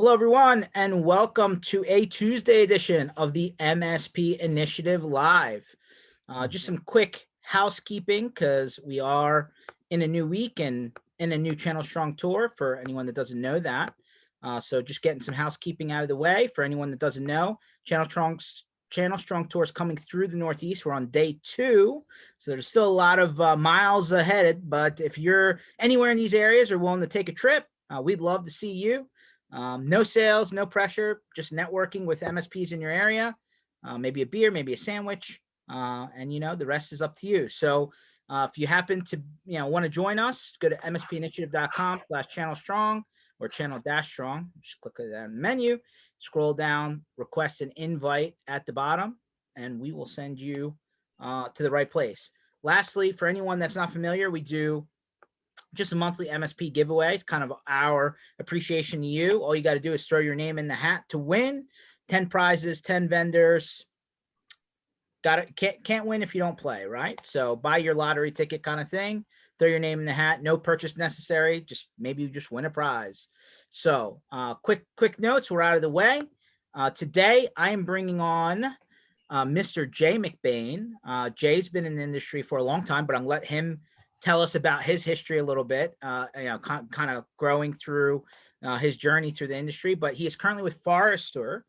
Hello, everyone, and welcome to a Tuesday edition of the MSP Initiative Live. Just some quick housekeeping because we are in a new week and in a new Channel Strong tour for anyone that doesn't know that. So just getting some housekeeping out of the way for anyone that doesn't know. Channel Strong tour is coming through the Northeast. We're on day 2, so there's still a lot of miles ahead. But if you're anywhere in these areas or willing to take a trip, we'd love to see you. No sales, no pressure, just networking with MSPs in your area, maybe a beer, maybe a sandwich, and the rest is up to you. So if you happen to want to join us, go to mspinitiative.com/channel-strong or channel-strong. Just click on that menu, scroll down, request an invite at the bottom, and we will send you to the right place. Lastly, for anyone that's not familiar, we do just a monthly MSP giveaway. It's kind of our appreciation to you. All you got to do is throw your name in the hat to win. 10 prizes, 10 vendors. Can't win if you don't play, right? So buy your lottery ticket kind of thing. Throw your name in the hat. No purchase necessary. Just maybe you just win a prize. So quick notes. We're out of the way. Today I am bringing on Mr. Jay Mcbain. Jay's been in the industry for a long time, but I'm going to let him tell us about his history a little bit, kind of growing through his journey through the industry. But he is currently with Forrester.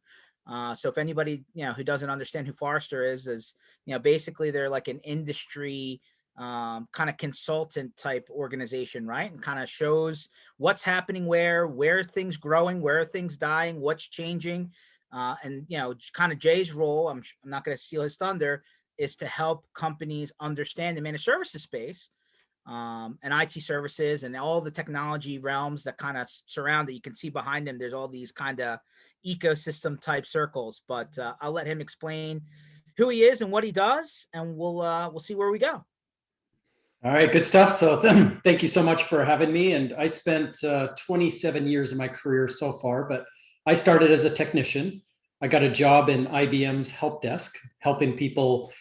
So if anybody who doesn't understand who Forrester is basically they're like an industry kind of consultant type organization, right? And kind of shows what's happening, where things growing, where are things dying, what's changing, and kind of Jay's role. I'm not going to steal his thunder, is to help companies understand the managed services space. And IT services and all the technology realms that kind of surround it. You can see behind him, there's all these kind of ecosystem type circles, but I'll let him explain who he is and what he does, and we'll see where we go. All right, good stuff. So thank you so much for having me. And I spent 27 years of my career so far, but I started as a technician. I got a job in IBM's help desk, helping people,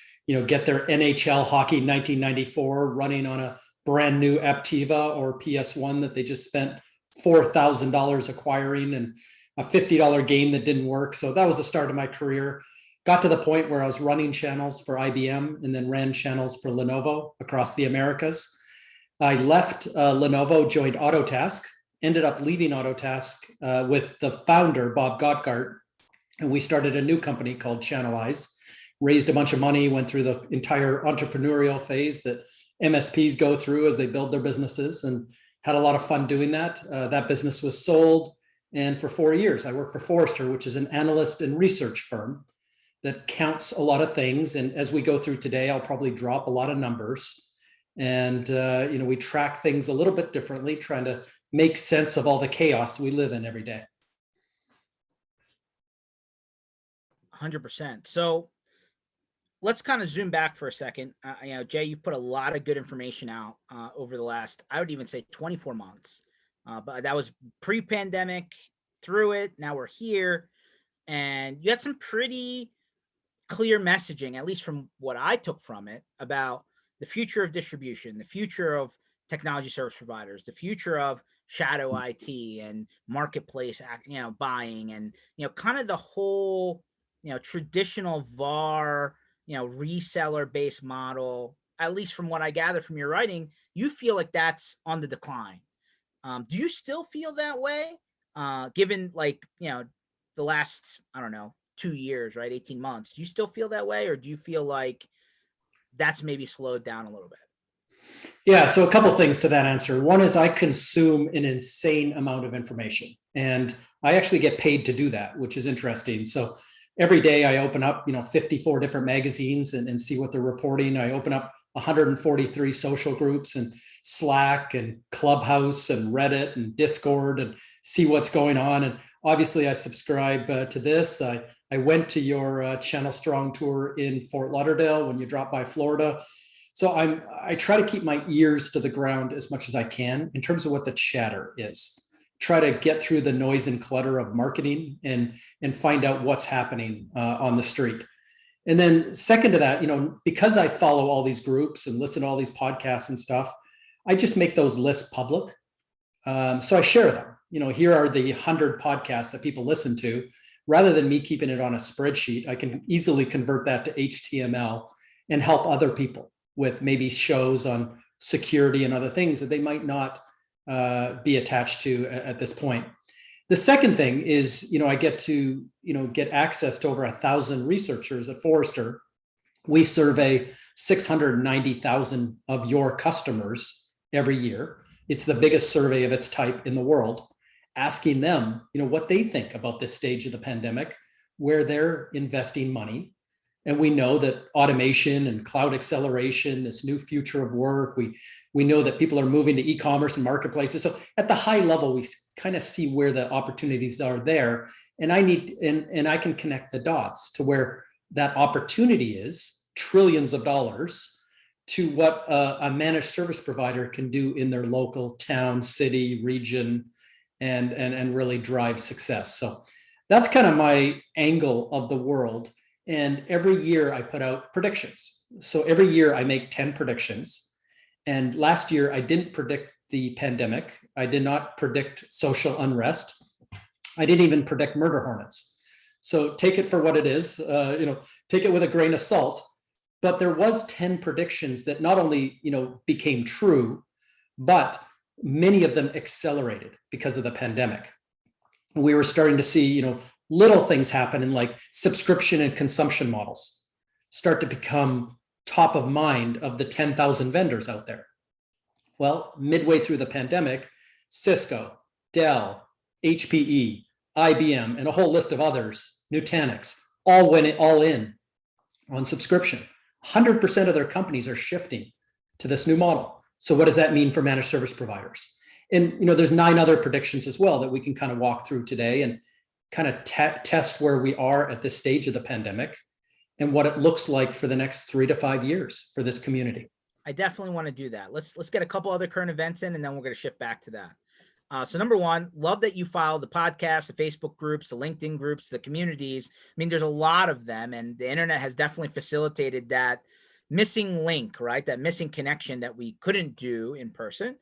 get their NHL hockey 1994 running on a brand new Aptiva or PS1 that they just spent $4,000 acquiring, and a $50 game that didn't work. So that was the start of my career. Got to the point where I was running channels for IBM and then ran channels for Lenovo across the Americas. I left Lenovo, joined Autotask, ended up leaving Autotask with the founder, Bob Gottgart, and we started a new company called Channelize. Raised a bunch of money, went through the entire entrepreneurial phase that MSPs go through as they build their businesses, and had a lot of fun doing that. That business was sold, and for 4 years I worked for Forrester, which is an analyst and research firm that counts a lot of things. And as we go through today, I'll probably drop a lot of numbers, and we track things a little bit differently, trying to make sense of all the chaos we live in every day. 100%. So let's kind of zoom back for a second. Jay, you've put a lot of good information out over the last, I would even say 24 months. But that was pre-pandemic, through it. Now we're here. And you had some pretty clear messaging, at least from what I took from it, about the future of distribution, the future of technology service providers, the future of shadow IT and marketplace, buying, and, kind of the whole, traditional VAR, reseller based model. At least from what I gather from your writing, you feel like that's on the decline. Do you still feel that way? Given the last, 2 years, right? 18 months. Do you still feel that way? Or do you feel like that's maybe slowed down a little bit? Yeah, so a couple of things to that answer. One is I consume an insane amount of information, and I actually get paid to do that, which is interesting. So every day I open up, 54 different magazines and see what they're reporting. I open up 143 social groups and Slack and Clubhouse and Reddit and Discord and see what's going on. And obviously I subscribe to this. I went to your Channel Strong tour in Fort Lauderdale when you dropped by Florida. So I try to keep my ears to the ground as much as I can in terms of what the chatter is. Try to get through the noise and clutter of marketing and find out what's happening on the street. And then second to that, because I follow all these groups and listen to all these podcasts and stuff, I just make those lists public. So I share them. here are the 100 podcasts that people listen to. Rather than me keeping it on a spreadsheet, I can easily convert that to HTML and help other people with maybe shows on security and other things that they might not be attached to at this point. The second thing is, I get to, get access to over 1,000 researchers at Forrester. We survey 690,000 of your customers every year. It's the biggest survey of its type in the world, asking them, what they think about this stage of the pandemic, where they're investing money. And we know that automation and cloud acceleration, this new future of work, we know that people are moving to e-commerce and marketplaces. So at the high level, we kind of see where the opportunities are there. And I can connect the dots to where that opportunity is, trillions of dollars, to what a managed service provider can do in their local town, city, region, and really drive success. So that's kind of my angle of the world. And every year I put out predictions. So every year I make 10 predictions. And last year I didn't predict the pandemic. I did not predict social unrest. I didn't even predict murder hornets. So take it for what it is, take it with a grain of salt. But there was 10 predictions that not only, became true, but many of them accelerated because of the pandemic. We were starting to see, little things happen in like subscription and consumption models start to become top of mind of the 10,000 vendors out there. Well, midway through the pandemic, Cisco, Dell, HPE, IBM, and a whole list of others, Nutanix, all went all in on subscription. 100% of their companies are shifting to this new model. So what does that mean for managed service providers? And there's 9 other predictions as well that we can kind of walk through today and kind of test where we are at this stage of the pandemic and what it looks like for the next 3 to 5 years for this community. I definitely want to do that. Let's get a couple other current events in, and then we're going to shift back to that. So number one, love that you follow the podcast, the Facebook groups, the LinkedIn groups, the communities. I mean, there's a lot of them, and the internet has definitely facilitated that missing link, right? That missing connection that we couldn't do in person.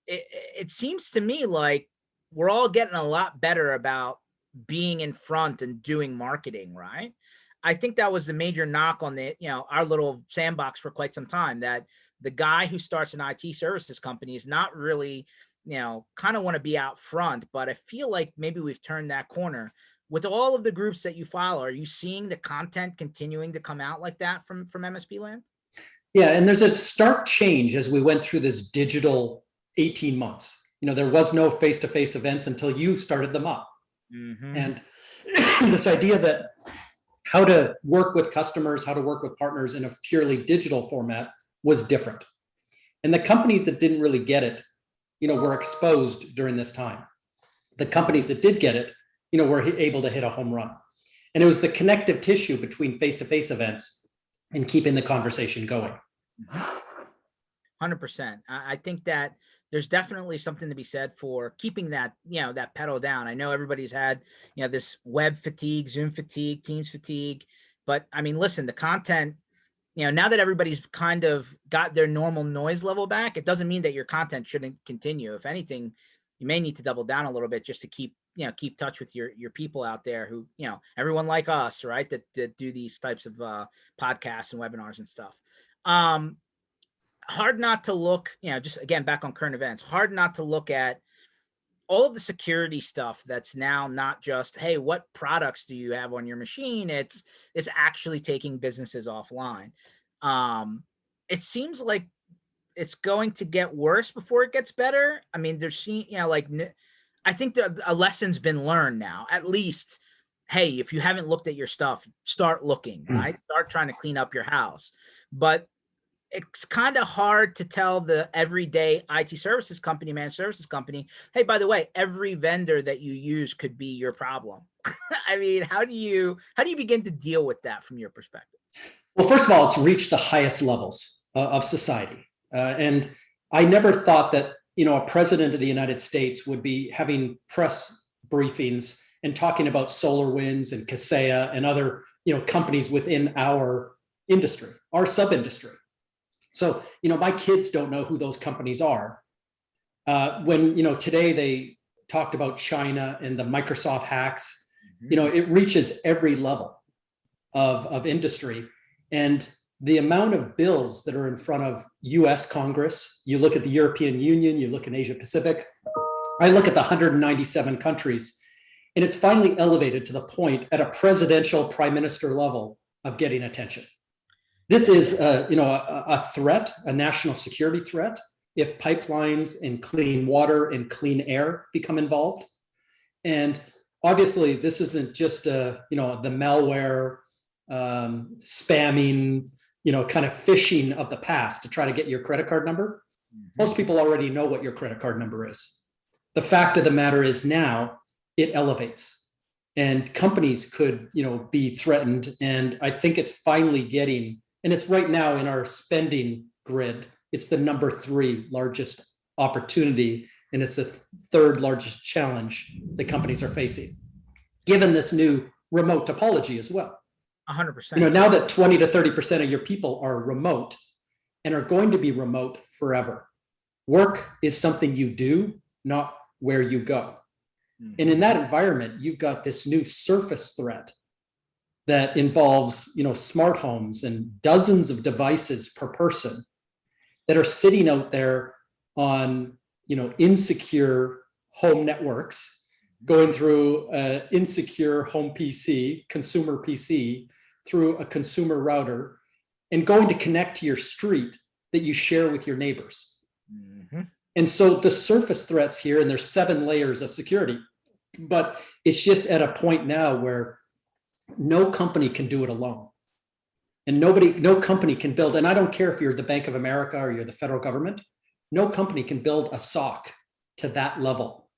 It seems to me like we're all getting a lot better about being in front and doing marketing, right? I think that was the major knock on the, our little sandbox for quite some time, that the guy who starts an IT services company is not really, kind of want to be out front, but I feel like maybe we've turned that corner. With all of the groups that you follow, are you seeing the content continuing to come out like that from MSP land? Yeah, and there's a stark change as we went through this digital 18 months. There was no face-to-face events until you started them up. Mm-hmm. And this idea that how to work with customers, how to work with partners in a purely digital format was different. And the companies that didn't really get it, were exposed during this time. The companies that did get it, were able to hit a home run. And it was the connective tissue between face-to-face events and keeping the conversation going. 100%. I think that there's definitely something to be said for keeping that, that pedal down. I know everybody's had, this web fatigue, Zoom fatigue, Teams fatigue, but I mean, listen, the content, now that everybody's kind of got their normal noise level back, it doesn't mean that your content shouldn't continue. If anything, you may need to double down a little bit just to keep touch with your people out there who, everyone like us, right, that do these types of podcasts and webinars and stuff. Hard not to look, just again, back on current events, hard not to look at all of the security stuff that's now not just, hey, what products do you have on your machine? It's actually taking businesses offline. It seems like it's going to get worse before it gets better. I mean, there's, I think a lesson's been learned now, at least, hey, if you haven't looked at your stuff, start looking, right? Start trying to clean up your house. But it's kind of hard to tell the everyday IT services company, managed services company, hey, by the way, every vendor that you use could be your problem. I mean, how do you begin to deal with that from your perspective? Well, first of all, it's reached the highest levels of society. And I never thought that, a president of the United States would be having press briefings and talking about SolarWinds and Kaseya and other, companies within our industry, our sub-industry. So, my kids don't know who those companies are, When, today they talked about China and the Microsoft hacks, Mhm. it reaches every level of industry. And the amount of bills that are in front of US Congress, you look at the European Union, you look in Asia Pacific, I look at the 197 countries, and it's finally elevated to the point at a presidential prime minister level of getting attention. This is, a threat, a national security threat, if pipelines and clean water and clean air become involved. And obviously, this isn't just, the malware, spamming, kind of phishing of the past to try to get your credit card number. Most people already know what your credit card number is. The fact of the matter is now it elevates, and companies could, be threatened. And I think it's finally getting, and it's right now in our spending grid, it's the number 3 largest opportunity, and it's the 3rd largest challenge that companies are facing, given this new remote topology as well. 100%. Now that 20 to 30% of your people are remote and are going to be remote forever, work is something you do, not where you go. And in that environment, you've got this new surface threat that involves, smart homes and dozens of devices per person that are sitting out there on, insecure home networks, going through an insecure home PC, consumer PC, through a consumer router, and going to connect to your street that you share with your neighbors. And so the surface threats here, and there's 7 layers of security, but it's just at a point now where no company can do it alone. And no company can build, and I don't care if you're the Bank of America or you're the federal government, no company can build a SOC to that level.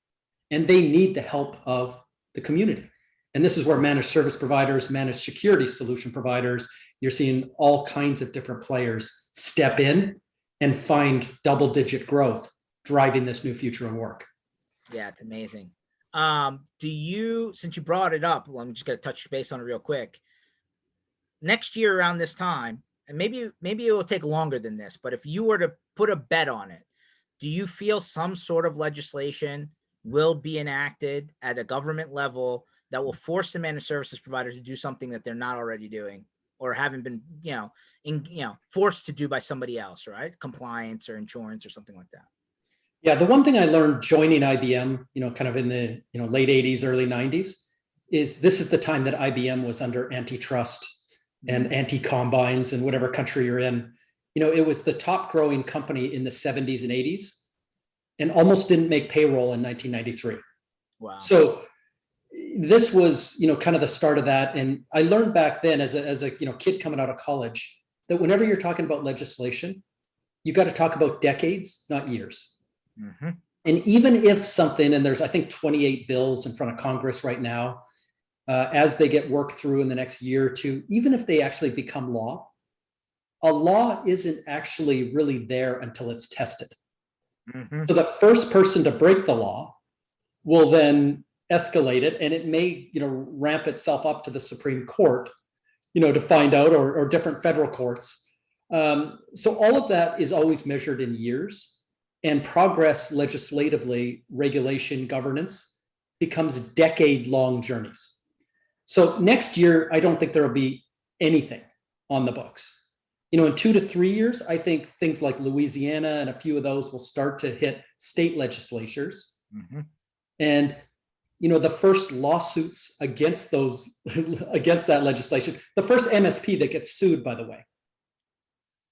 And they need the help of the community. And this is where managed service providers, managed security solution providers, you're seeing all kinds of different players step in and find double-digit growth driving this new future of work. Yeah, it's amazing. Since you brought it up, I'm just going to touch base on it real quick. Next year around this time, and maybe it will take longer than this, but if you were to put a bet on it, do you feel some sort of legislation will be enacted at a government level that will force the managed services providers to do something that they're not already doing or haven't been, forced to do by somebody else, right? Compliance or insurance or something like that. Yeah, the one thing I learned joining IBM, kind of in the late 80s, early 90s, is this is the time that IBM was under antitrust and anti-combines in whatever country you're in. It was the top growing company in the 70s and 80s and almost didn't make payroll in 1993. Wow. So this was, kind of the start of that. And I learned back then as a kid coming out of college that whenever you're talking about legislation, you got to talk about decades, not years. And even if something, and there's, I think, 28 bills in front of Congress right now, as they get worked through in the next year or two, even if they actually become law, a law isn't actually really there until it's tested. So the first person to break the law will then escalate it, and it may, ramp itself up to the Supreme Court, to find out, or different federal courts. So all of that is always measured in years. And progress legislatively, regulation, governance becomes decade-long journeys. So next year, I don't think there will be anything on the books. In 2 to 3 years, I think things like Louisiana and a few of those will start to hit state legislatures. And the first lawsuits against against that legislation, the first MSP that gets sued, by the way,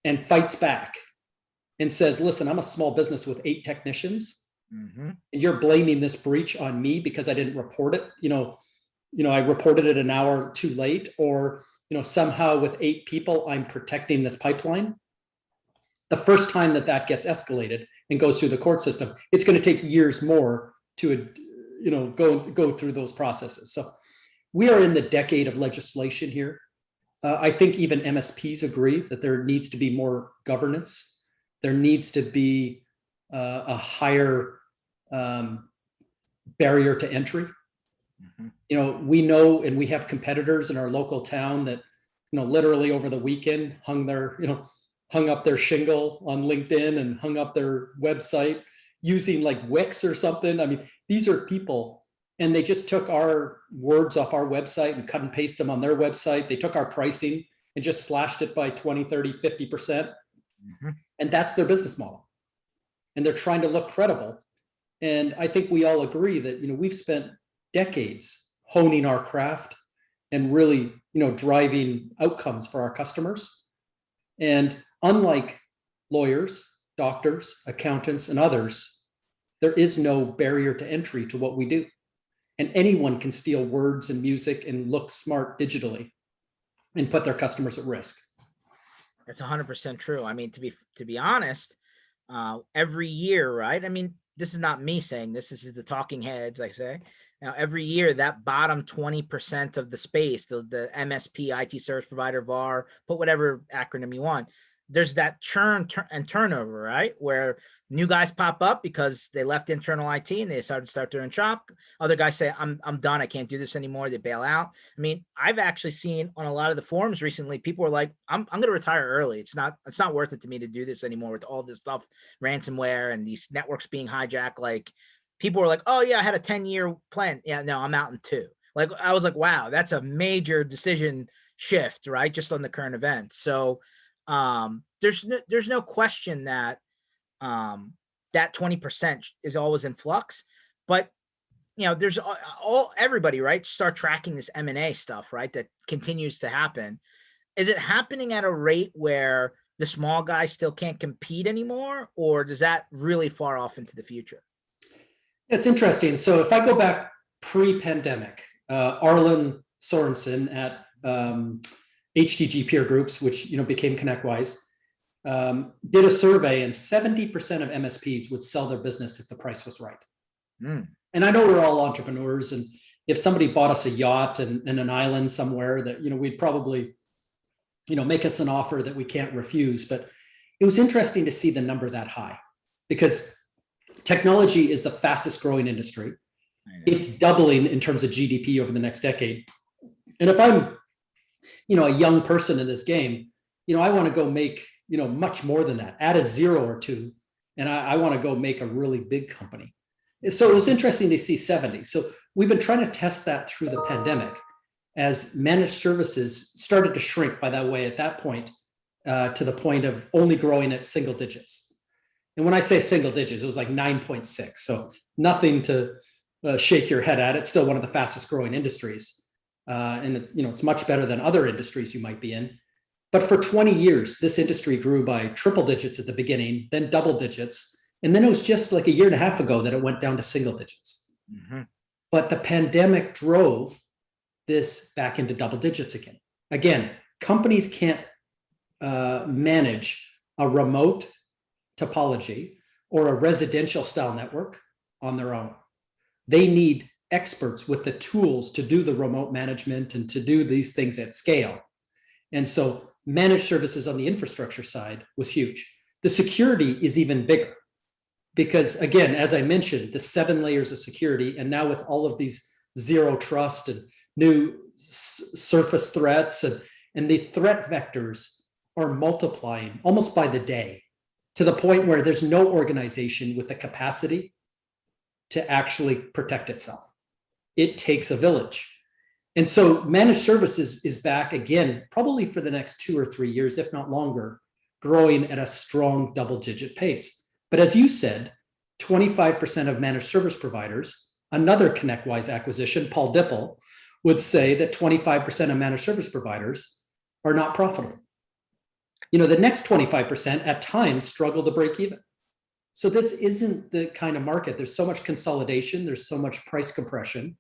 and fights back and says, listen, I'm a small business with 8 technicians, and you're blaming this breach on me because I didn't report it. I reported it an hour too late, or, somehow with 8 people, I'm protecting this pipeline. The first time that gets escalated and goes through the court system, it's going to take years more to, go through those processes. So we are in the decade of legislation here. I think even MSPs agree that there needs to be more governance. There needs to be a higher barrier to entry. We know, and we have competitors in our local town that, literally over the weekend hung up their shingle on LinkedIn and hung up their website, using like Wix or something. I mean, these are people, and they just took our words off our website and cut and paste them on their website. They took our pricing and just slashed it by 20, 30, 50%. And that's their business model. And they're trying to look credible. And I think we all agree that, we've spent decades honing our craft and really, driving outcomes for our customers. And unlike lawyers, doctors, accountants, and others, there is no barrier to entry to what we do. And anyone can steal words and music and look smart digitally and put their customers at risk. That's 100% true. I mean, to be honest, every year, right? I mean, this is not me saying this. This is the talking heads, I say. Now, every year, that bottom 20% of the space, the MSP, IT service provider, VAR, put whatever acronym you want, there's that churn and turnover, right? Where new guys pop up because they left internal IT and they decided to start doing shop. Other guys say, I'm done. I can't do this anymore. They bail out. I mean, I've actually seen on a lot of the forums recently, people are like, I'm going to retire early. It's not worth it to me to do this anymore with all this stuff, ransomware and these networks being hijacked. Like, people were like, oh yeah, I had a 10-year plan. Yeah, no, I'm out in 2. Like, I was like, wow, that's a major decision shift, right? Just on the current event. So, there's no question that that 20% is always in flux, but there's everybody, right? Start tracking this M&A stuff, right? That continues to happen. Is it happening at a rate where the small guys still can't compete anymore, or does that really far off into the future? It's interesting. So if I go back pre-pandemic, Arlen Sorensen at HTG Peer Groups, which became ConnectWise, did a survey, and 70% of MSPs would sell their business if the price was right. And I know we're all entrepreneurs, and if somebody bought us a yacht and an island somewhere, that we'd probably make us an offer that we can't refuse. But it was interesting to see the number that high, because technology is the fastest growing industry. It's doubling in terms of GDP over the next decade. And if I'm a young person in this game, I want to go make, much more than that, add a 0 or 2. And I want to go make a really big company. So it was interesting to see 70. So we've been trying to test that through the pandemic as managed services started to shrink by that way at that point, to the point of only growing at single digits. And when I say single digits, it was like 9.6. So nothing to shake your head at. It's still one of the fastest growing industries. And it's much better than other industries you might be in. But for 20 years, this industry grew by triple digits at the beginning, then double digits. And then it was just like a year and a half ago that it went down to single digits. But the pandemic drove this back into double digits again. Again, companies can't manage a remote topology or a residential style network on their own. They need experts with the tools to do the remote management and to do these things at scale. And so managed services on the infrastructure side was huge. The security is even bigger because, again, as I mentioned, the 7 layers of security, and now with all of these zero trust and new surface threats, and the threat vectors are multiplying almost by the day, to the point where there's no organization with the capacity to actually protect itself. It takes a village. And so managed services is back again, probably for the next 2 or 3 years, if not longer, growing at a strong double-digit pace. But as you said, 25% of managed service providers, another ConnectWise acquisition, Paul Dipple, would say that 25% of managed service providers are not profitable. The next 25% at times struggle to break even. So this isn't the kind of market. There's so much consolidation. There's so much price compression.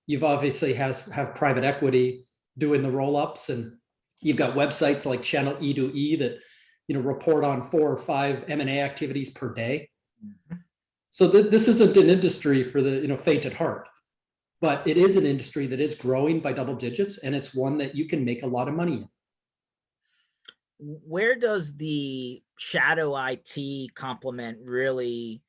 You've obviously have private equity doing the roll-ups, and you've got websites like Channel E2E that report on 4 or 5 M&A activities per day. So this isn't an industry for the faint at heart, but it is an industry that is growing by double digits, and it's one that you can make a lot of money in. Where does the shadow IT complement really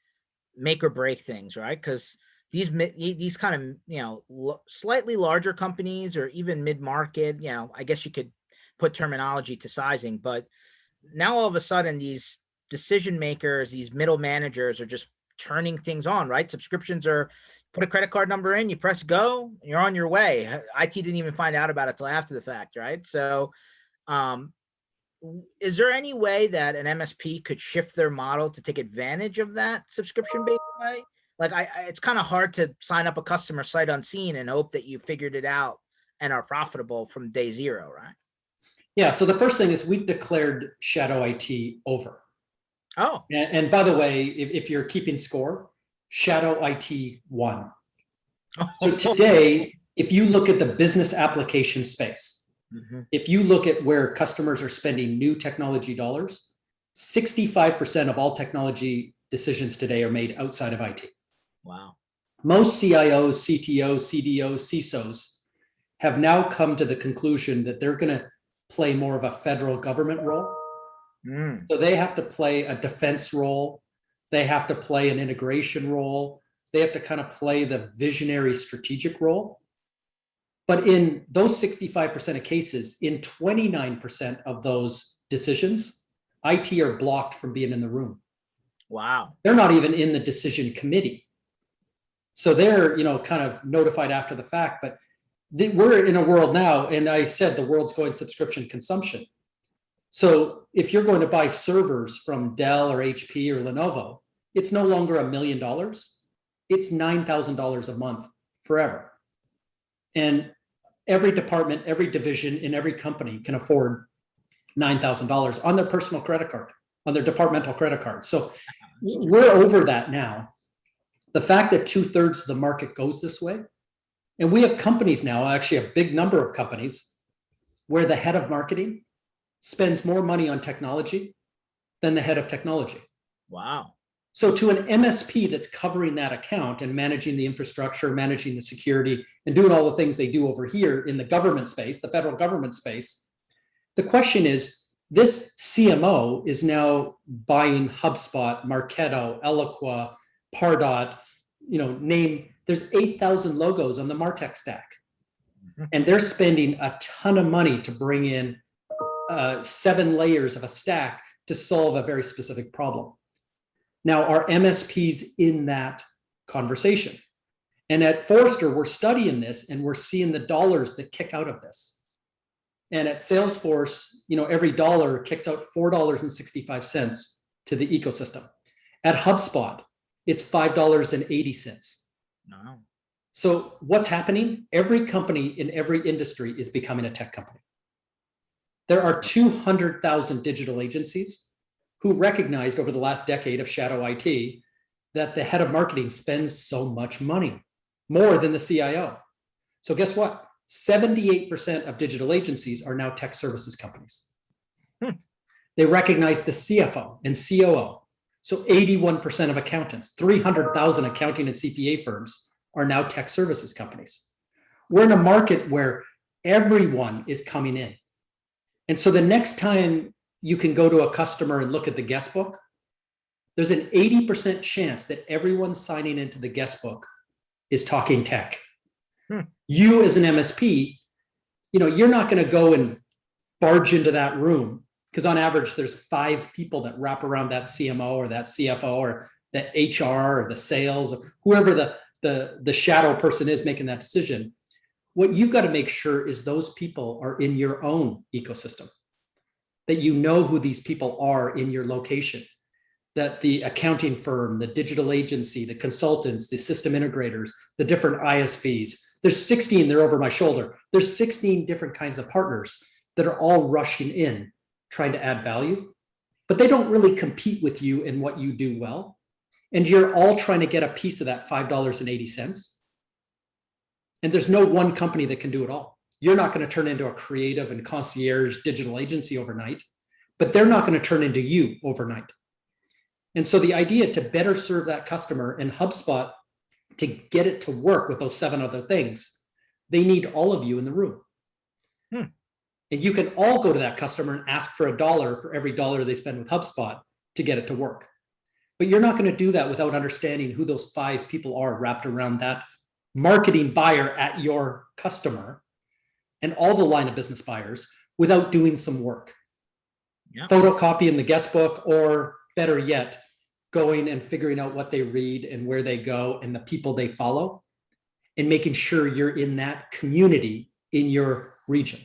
make or break things, right? Because these kind of slightly larger companies, or even mid-market, I guess you could put terminology to sizing, but now all of a sudden these decision makers, these middle managers are just turning things on, right? Subscriptions are put a credit card number in, you press go, you're on your way. IT didn't even find out about it till after the fact, right? So is there any way that an MSP could shift their model to take advantage of that subscription-based way? Like it's kind of hard to sign up a customer sight unseen and hope that you figured it out and are profitable from day zero, right? Yeah. So the first thing is we've declared shadow IT over. Oh. And by the way, if you're keeping score, shadow IT won. So today, if you look at the business application space, if you look at where customers are spending new technology dollars, 65% of all technology decisions today are made outside of IT. Wow. Most CIOs, CTOs, CDOs, CISOs have now come to the conclusion that they're going to play more of a federal government role. So they have to play a defense role. They have to play an integration role. They have to kind of play the visionary strategic role. But in those 65% of cases, in 29% of those decisions, IT are blocked from being in the room. Wow. They're not even in the decision committee. So they're, kind of notified after the fact, but we're in a world now, and I said the world's going subscription consumption. So if you're going to buy servers from Dell or HP or Lenovo, it's no longer $1 million. It's $9,000 a month forever. And every department, every division in every company can afford $9,000 on their personal credit card, on their departmental credit card. So we're over that now. The fact that 2/3 of the market goes this way, and we have companies now, actually a big number of companies, where the head of marketing spends more money on technology than the head of technology. Wow. So to an MSP that's covering that account and managing the infrastructure, managing the security, and doing all the things they do over here in the government space, the federal government space, the question is, this CMO is now buying HubSpot, Marketo, Eloqua, Pardot, there's 8,000 logos on the MarTech stack. And they're spending a ton of money to bring in 7 layers of a stack to solve a very specific problem. Now, are MSPs in that conversation? And at Forrester, we're studying this and we're seeing the dollars that kick out of this. And at Salesforce, every dollar kicks out $4.65 to the ecosystem. At HubSpot, it's $5.80. No. So what's happening? Every company in every industry is becoming a tech company. There are 200,000 digital agencies who recognized over the last decade of shadow IT that the head of marketing spends so much money, more than the CIO. So guess what? 78% of digital agencies are now tech services companies. They recognize the CFO and COO. So 81% of accountants, 300,000 accounting and CPA firms are now tech services companies. We're in a market where everyone is coming in. And so the next time you can go to a customer and look at the guest book, there's an 80% chance that everyone signing into the guest book is talking tech. You as an MSP, you're not going to go and barge into that room, because on average, there's 5 people that wrap around that CMO or that CFO or the HR or the sales, or whoever the shadow person is making that decision. What you've got to make sure is those people are in your own ecosystem, that you know who these people are in your location, that the accounting firm, the digital agency, the consultants, the system integrators, the different ISVs, there's 16, they're over my shoulder. There's 16 different kinds of partners that are all rushing in, trying to add value, but they don't really compete with you in what you do well. And you're all trying to get a piece of that $5.80. And there's no one company that can do it all. You're not going to turn into a creative and concierge digital agency overnight, but they're not going to turn into you overnight. And so the idea to better serve that customer and HubSpot to get it to work with those 7 other things, they need all of you in the room. And you can all go to that customer and ask for $1 for every dollar they spend with HubSpot to get it to work. But you're not going to do that without understanding who those 5 people are wrapped around that marketing buyer at your customer and all the line of business buyers without doing some work. Photocopying the guest book, or better yet, going and figuring out what they read and where they go and the people they follow, and making sure you're in that community in your region,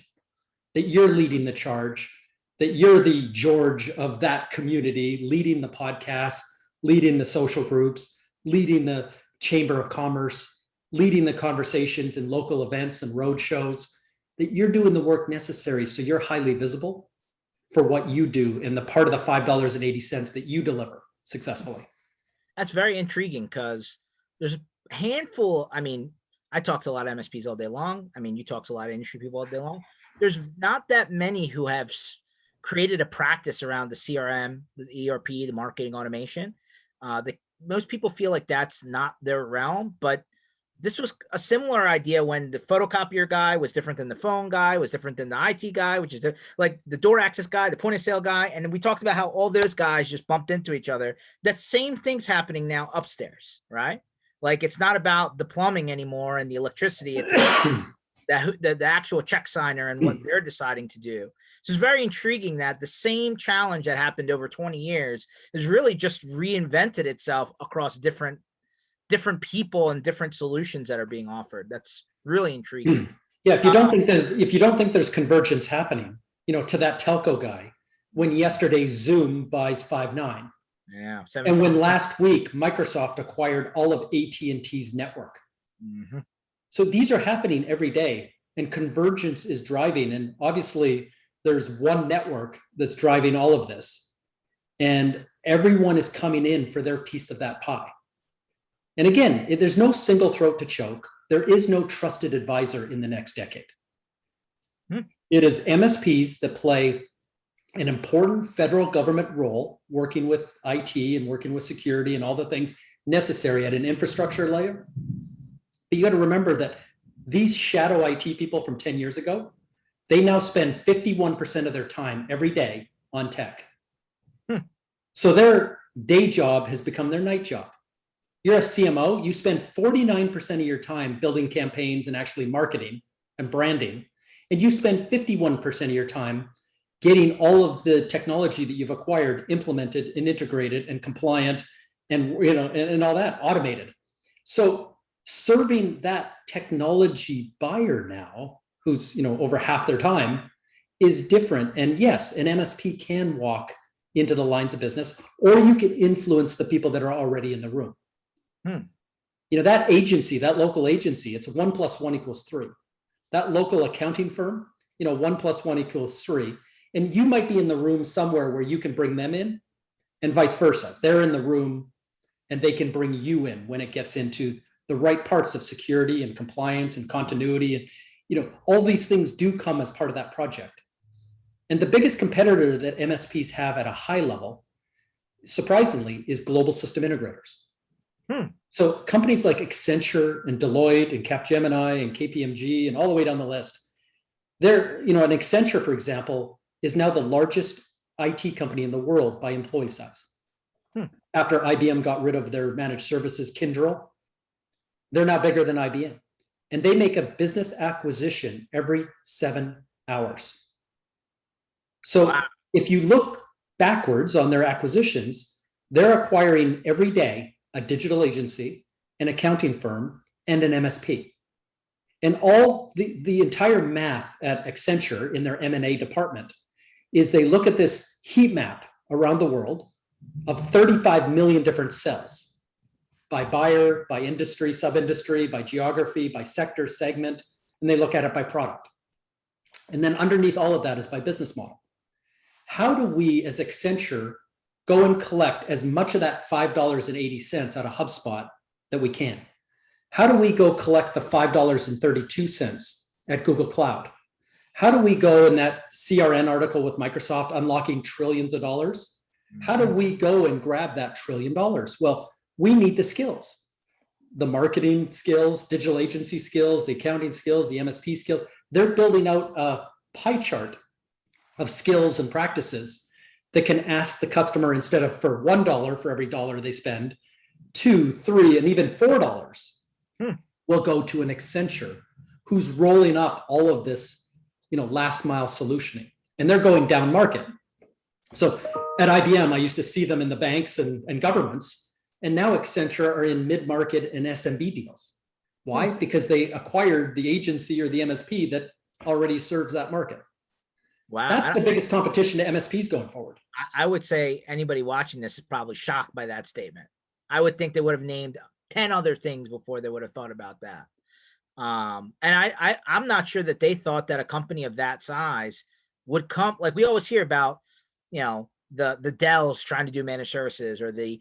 that you're leading the charge, that you're the George of that community, leading the podcast, leading the social groups, leading the Chamber of Commerce, leading the conversations in local events and road shows, that you're doing the work necessary so you're highly visible for what you do and the part of the $5.80 that you deliver successfully. That's very intriguing because there's a handful. I mean, I talk to a lot of MSPs all day long. I mean, you talk to a lot of industry people all day long. There's not that many who have created a practice around the CRM, the ERP, the marketing automation. Most people feel like that's not their realm, but this was a similar idea when the photocopier guy was different than the phone guy, was different than the IT guy, which is like the door access guy, the point of sale guy. And we talked about how all those guys just bumped into each other. That same thing's happening now upstairs, right? Like it's not about the plumbing anymore and the electricity. It's the actual check signer and what they're deciding to do. So it's very intriguing that the same challenge that happened over 20 years is really just reinvented itself across different people and different solutions that are being offered. That's really intriguing. Yeah, if you don't think there's convergence happening, to that telco guy, when yesterday Zoom buys Five9, yeah, and when last week Microsoft acquired all of AT&T's network. Mm-hmm. So these are happening every day, and convergence is driving. And obviously, there's one network that's driving all of this, and everyone is coming in for their piece of that pie. And again, there's no single throat to choke. There is no trusted advisor in the next decade. It is MSPs that play an important federal government role, working with IT and working with security and all the things necessary at an infrastructure layer. But you got to remember that these shadow IT people from 10 years ago, they now spend 51% of their time every day on tech. So their day job has become their night job. You're a CMO, you spend 49% of your time building campaigns and actually marketing and branding. And you spend 51% of your time getting all of the technology that you've acquired implemented and integrated and compliant and and all that automated. So serving that technology buyer now, who's over half their time, is different. And yes, an MSP can walk into the lines of business, or you can influence the people that are already in the room. That agency, that local agency, it's 1 + 1 = 3. That local accounting firm, 1 + 1 = 3. And you might be in the room somewhere where you can bring them in, and vice versa. They're in the room and they can bring you in when it gets into the right parts of security and compliance and continuity. And all these things do come as part of that project. And the biggest competitor that MSPs have at a high level, surprisingly, is global system integrators. So companies like Accenture and Deloitte and Capgemini and KPMG and all the way down the list, an Accenture, for example, is now the largest IT company in the world by employee size. After IBM got rid of their managed services, Kyndryl, they're now bigger than IBM. And they make a business acquisition every 7 hours. So if you look backwards on their acquisitions, they're acquiring every day a digital agency, an accounting firm, and an MSP. And all the entire math at Accenture in their M&A department is they look at this heat map around the world of 35 million different cells by buyer, by industry, sub-industry, by geography, by sector, segment, and they look at it by product. And then underneath all of that is by business model. How do we as Accenture go and collect as much of that $5.80 out of HubSpot that we can? How do we go collect the $5.32 at Google Cloud? How do we go in that CRN article with Microsoft unlocking trillions of dollars? How do we go and grab that $1 trillion? Well, we need the skills, the marketing skills, digital agency skills, the accounting skills, the MSP skills. They're building out a pie chart of skills and practices that can ask the customer, instead of for $1 for every dollar they spend, $2, $3, and even $4 will go to an Accenture who's rolling up all of this, last mile solutioning, and they're going down market. So At IBM, I used to see them in the banks and governments, and now Accenture are in mid-market and SMB deals. Why? Because they acquired the agency or the MSP that already serves that market. Wow. That's the biggest competition to MSPs going forward. I would say anybody watching this is probably shocked by that statement. I would think they would have named 10 other things before they would have thought about that. And I'm not sure that they thought that a company of that size would come. Like we always hear about, the Dells trying to do managed services, or the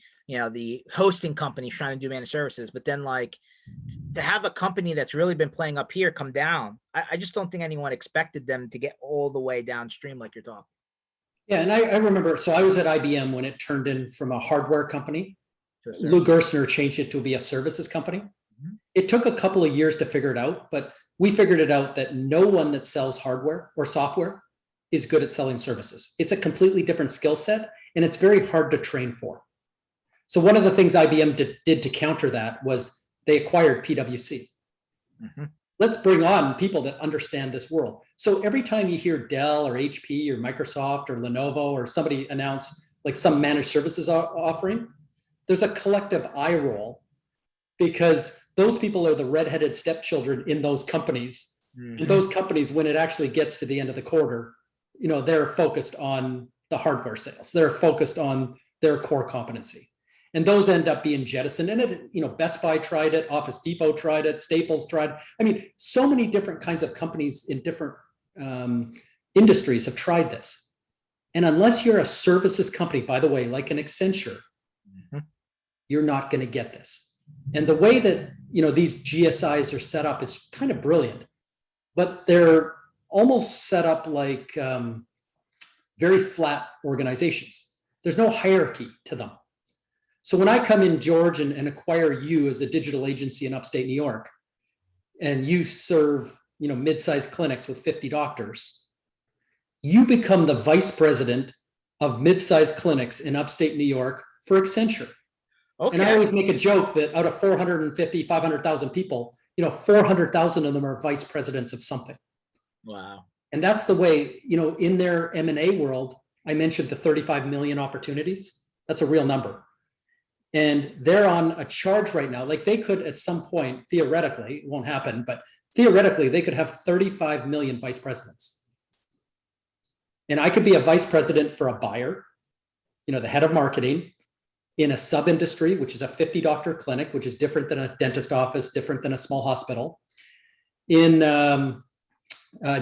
hosting companies trying to do managed services. But then like to have a company that's really been playing up here come down, I just don't think anyone expected them to get all the way downstream like you're talking. Yeah, and I remember, so I was at IBM when it turned in from a hardware company. Sure. Lou Gerstner changed it to be a services company. Mm-hmm. It took a couple of years to figure it out, but we figured it out that no one that sells hardware or software is good at selling services. It's a completely different skill set, and it's very hard to train for. So one of the things IBM did to counter that was they acquired PwC. Mm-hmm. Let's bring on people that understand this world. So every time you hear Dell or HP or Microsoft or Lenovo or somebody announce like some managed services offering, there's a collective eye roll, because those people are the redheaded stepchildren in those companies. Mm-hmm. And those companies, when it actually gets to the end of the quarter, they're focused on the hardware sales. They're focused on their core competency. And those end up being jettisoned. And it, Best Buy tried it, Office Depot tried it, Staples tried. I mean, so many different kinds of companies in different industries have tried this. And unless you're a services company, by the way, like an Accenture, mm-hmm. you're not going to get this. And the way that these GSIs are set up is kind of brilliant, but they're almost set up like very flat organizations. There's no hierarchy to them. So when I come in, George, and acquire you as a digital agency in upstate New York, and you serve mid-sized clinics with 50 doctors, you become the vice president of mid-sized clinics in upstate New York for Accenture. Okay. And I always make a joke that out of 450, 500,000 people, 400,000 of them are vice presidents of something. Wow. And that's the way, in their M&A world, I mentioned the 35 million opportunities. That's a real number. And they're on a charge right now. Like they could at some point, theoretically, it won't happen, but theoretically, they could have 35 million vice presidents. And I could be a vice president for a buyer, the head of marketing, in a sub-industry, which is a 50-doctor clinic, which is different than a dentist office, different than a small hospital. In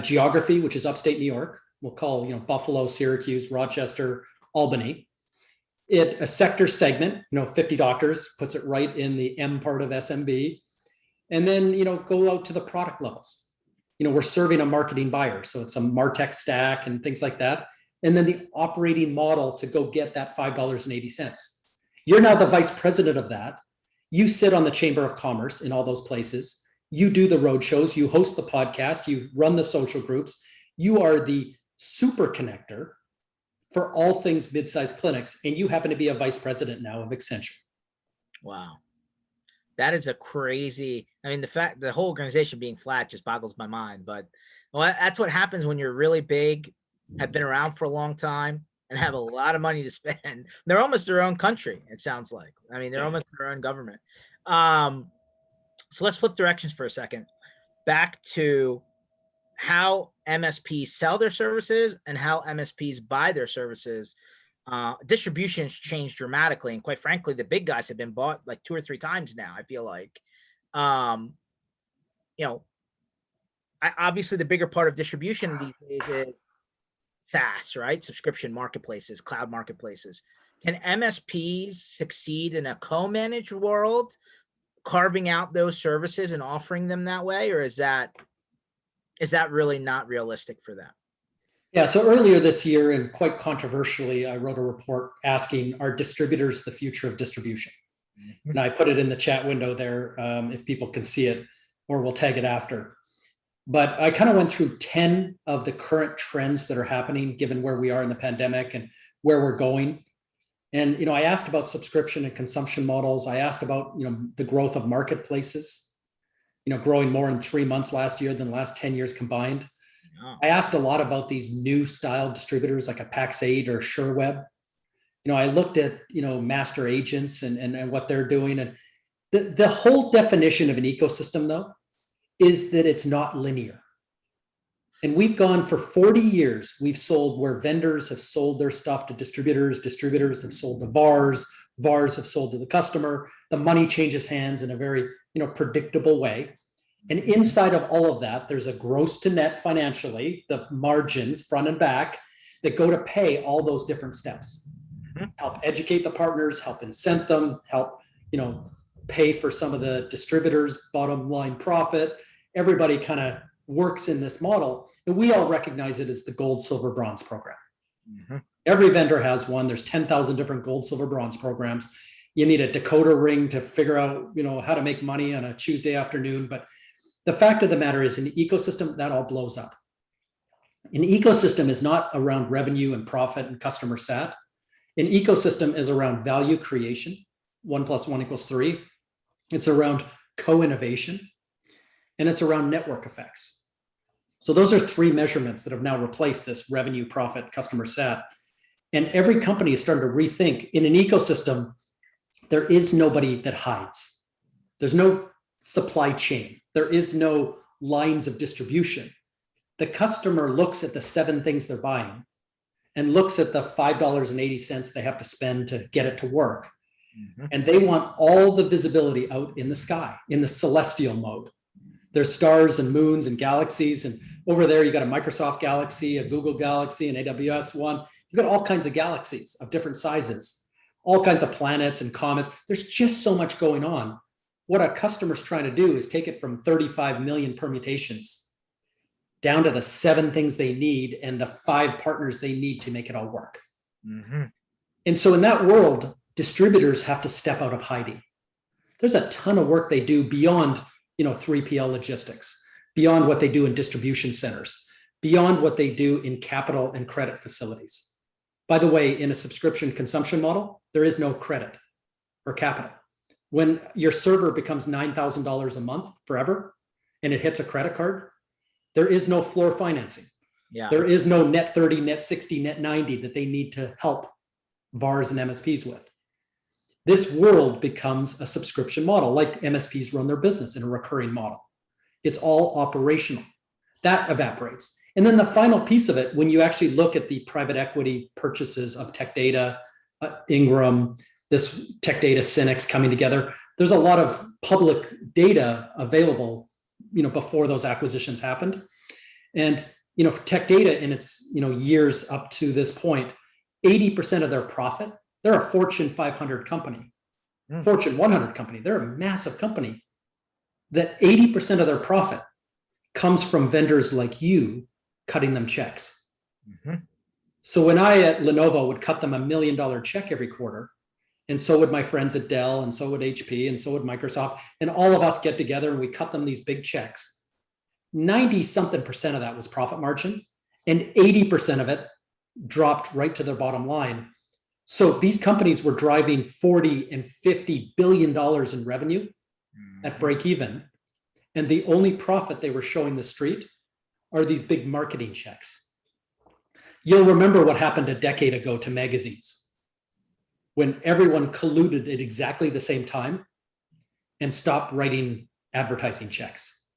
geography, which is upstate New York, we'll call Buffalo, Syracuse, Rochester, Albany. A sector segment, 50 doctors, puts it right in the M part of SMB. And then, go out to the product levels. We're serving a marketing buyer, so it's a MarTech stack and things like that. And then the operating model to go get that $5.80. You're now the vice president of that. You sit on the Chamber of Commerce in all those places. You do the road shows, you host the podcast, you run the social groups. You are the super connector for all things mid-sized clinics, and you happen to be a vice president now of Accenture. Wow. That is a crazy, the whole organization being flat just boggles my mind, but that's what happens when you're really big, have been around for a long time, and have a lot of money to spend. They're almost their own country, it sounds like. They're almost their own government. So let's flip directions for a second. Back to how MSPs sell their services and how MSPs buy their services. Distribution's changed dramatically. And quite frankly, the big guys have been bought like 2 or 3 times now, I feel like. Obviously the bigger part of distribution these days is SaaS, right? Subscription marketplaces, cloud marketplaces. Can MSPs succeed in a co-managed world, carving out those services and offering them that way? Or is that really not realistic for them? Yeah, so earlier this year, and quite controversially, I wrote a report asking, are distributors the future of distribution? Mm-hmm. And I put it in the chat window there if people can see it, or we'll tag it after. But I kind of went through 10 of the current trends that are happening, given where we are in the pandemic and where we're going. And, I asked about subscription and consumption models. I asked about, the growth of marketplaces, growing more in 3 months last year than the last 10 years combined. Oh. I asked a lot about these new style distributors like a Pax8 or SureWeb. I looked at, master agents and what they're doing. And the whole definition of an ecosystem, though, is that it's not linear. And we've gone for 40 years, we've sold where vendors have sold their stuff to distributors, distributors have sold to VARs, VARs have sold to the customer. The money changes hands in a very, predictable way. And inside of all of that, there's a gross to net financially, the margins front and back that go to pay all those different steps. Help educate the partners, help incent them, help, pay for some of the distributors' bottom line profit. Everybody kind of works in this model, and we all recognize it as the gold, silver, bronze program. Every vendor has one. There's 10,000 different gold, silver, bronze programs. You need a decoder ring to figure out, how to make money on a Tuesday afternoon. But the fact of the matter is, in the ecosystem, that all blows up. An ecosystem is not around revenue and profit and customer sat. An ecosystem is around value creation. 1 + 1 = 3. It's around co-innovation, and it's around network effects. So those are 3 measurements that have now replaced this revenue, profit, customer sat. And every company is starting to rethink. In an ecosystem, there is nobody that hides. There's no supply chain. There is no lines of distribution. The customer looks at the 7 things they're buying and looks at the $5.80 they have to spend to get it to work. And they want all the visibility out in the sky, in the celestial mode. There's stars and moons and galaxies. And over there, you got a Microsoft Galaxy, a Google Galaxy, an AWS one. You've got all kinds of galaxies of different sizes, all kinds of planets and comets. There's just so much going on. What a customer's trying to do is take it from 35 million permutations down to the 7 things they need and the 5 partners they need to make it all work. And so in that world, distributors have to step out of hiding. There's a ton of work they do beyond, 3PL logistics, beyond what they do in distribution centers, beyond what they do in capital and credit facilities. By the way, in a subscription consumption model, there is no credit or capital. When your server becomes $9,000 a month forever and it hits a credit card, there is no floor financing. There is no net 30, net 60, net 90 that they need to help VARs and MSPs with. This world becomes a subscription model, like MSPs run their business in a recurring model. It's all operational. That evaporates. And then the final piece of it, when you actually look at the private equity purchases of Tech Data, Ingram, this Tech Data, Synnex coming together, there's a lot of public data available, before those acquisitions happened. And, Tech Data in its, years up to this point, 80% of their profit, they're a Fortune 500 company, Fortune 100 company. They're a massive company. That 80% of their profit comes from vendors like you cutting them checks. So when I at Lenovo would cut them $1 million check every quarter, and so would my friends at Dell, and so would HP, and so would Microsoft, and all of us get together and we cut them these big checks. 90-something% of that was profit margin, and 80% of it dropped right to their bottom line. So these companies were driving $40 and $50 billion in revenue at break even. And the only profit they were showing the street are these big marketing checks. You'll remember what happened a decade ago to magazines when everyone colluded at exactly the same time and stopped writing advertising checks.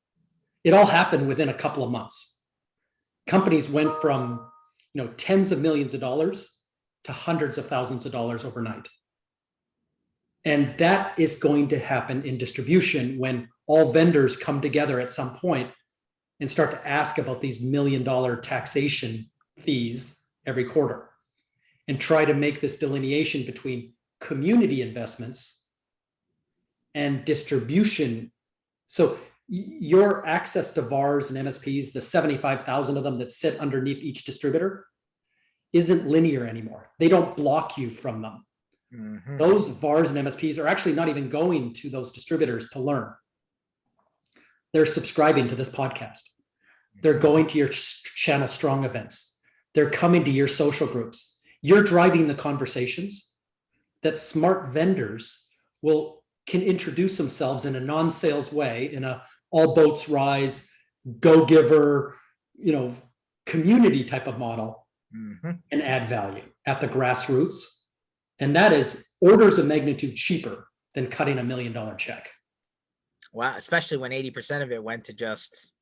It all happened within a couple of months. Companies went from, tens of millions of dollars to hundreds of thousands of dollars overnight. And that is going to happen in distribution when all vendors come together at some point and start to ask about these $1 million taxation fees every quarter and try to make this delineation between community investments and distribution. So your access to VARs and MSPs, the 75,000 of them that sit underneath each distributor, isn't linear anymore. They don't block you from them. Those VARs and MSPs are actually not even going to those distributors to learn. They're subscribing to this podcast. They're going to your channel strong events. They're coming to your social groups. You're driving the conversations that smart vendors can introduce themselves in a non-sales way, in a all boats rise, go-giver, community type of model, and add value at the grassroots And that is orders of magnitude cheaper than cutting $1 million check. Wow, especially when 80% of it went to just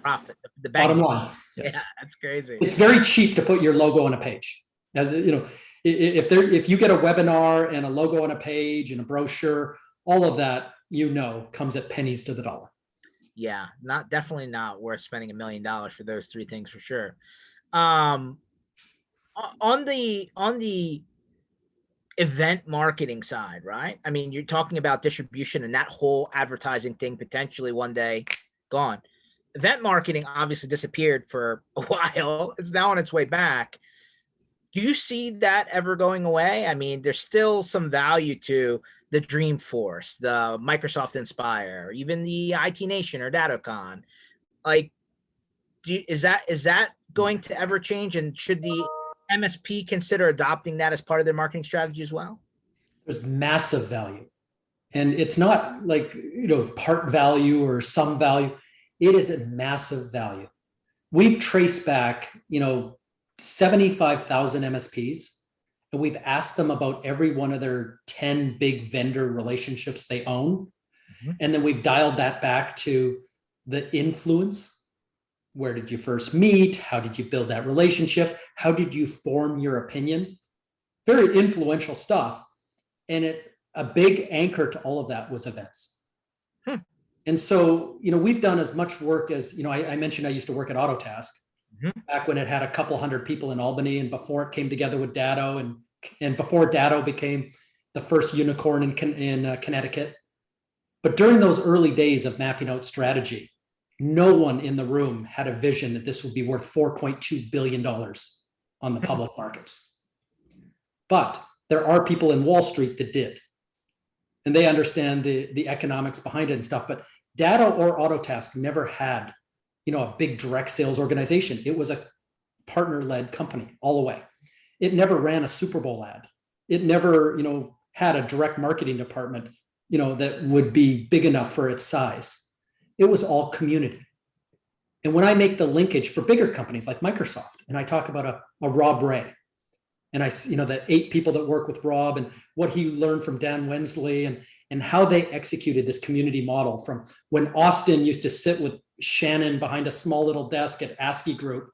profit, the Bottom bank. line. Yes. Yeah, that's crazy. It's very cheap to put your logo on a page. As you know, if you get a webinar and a logo on a page and a brochure, all of that, comes at pennies to the dollar. Yeah, definitely not worth spending $1 million for those three things for sure. On the event marketing side, right? I mean, you're talking about distribution and that whole advertising thing potentially one day gone. Event marketing obviously disappeared for a while. It's now on its way back. Do you see that ever going away? I mean, there's still some value to the Dreamforce, the Microsoft Inspire, even the IT Nation or DataCon. Like, is that going to ever change? And should the MSP consider adopting that as part of their marketing strategy as well? There's massive value. And it's not like, part value or some value. It is a massive value. We've traced back, 75,000 MSPs, and we've asked them about every one of their 10 big vendor relationships they own. Mm-hmm. And then we've dialed that back to the influence. Where did you first meet? How did you build that relationship? How did you form your opinion? Very influential stuff. And a big anchor to all of that was events. And so, we've done as much work as, I mentioned I used to work at Autotask back when it had a couple hundred people in Albany, and before it came together with Datto, and before Datto became the first unicorn in Connecticut. But during those early days of mapping out strategy, no one in the room had a vision that this would be worth $4.2 billion on the public markets. But there are people in Wall Street that did. And they understand the economics behind it and stuff. But Datto or Autotask never had, a big direct sales organization. It was a partner-led company all the way. It never ran a Super Bowl ad. It never, had a direct marketing department, that would be big enough for its size. It was all community. And when I make the linkage for bigger companies like Microsoft, and I talk about a Rob Ray, and the 8 people that work with Rob and what he learned from Dan Wensley and how they executed this community model from when Austin used to sit with Shannon behind a small little desk at ASCII Group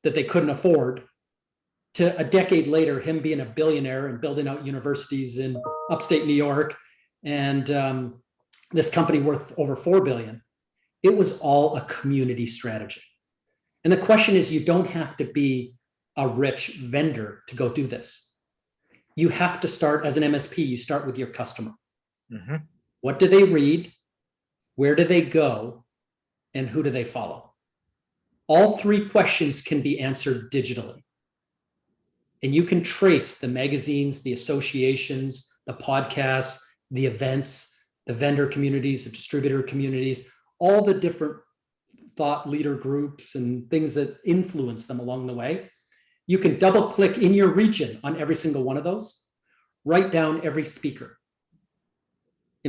that they couldn't afford, to a decade later, him being a billionaire and building out universities in upstate New York, and this company worth over $4 billion. It was all a community strategy. And the question is, you don't have to be a rich vendor to go do this. You have to start as an MSP. You start with your customer. Mm-hmm. What do they read? Where do they go? And who do they follow? All 3 questions can be answered digitally. And you can trace the magazines, the associations, the podcasts, the events, the vendor communities, the distributor communities, all the different thought leader groups and things that influence them along the way. You can double click in your region on every single one of those, write down every speaker.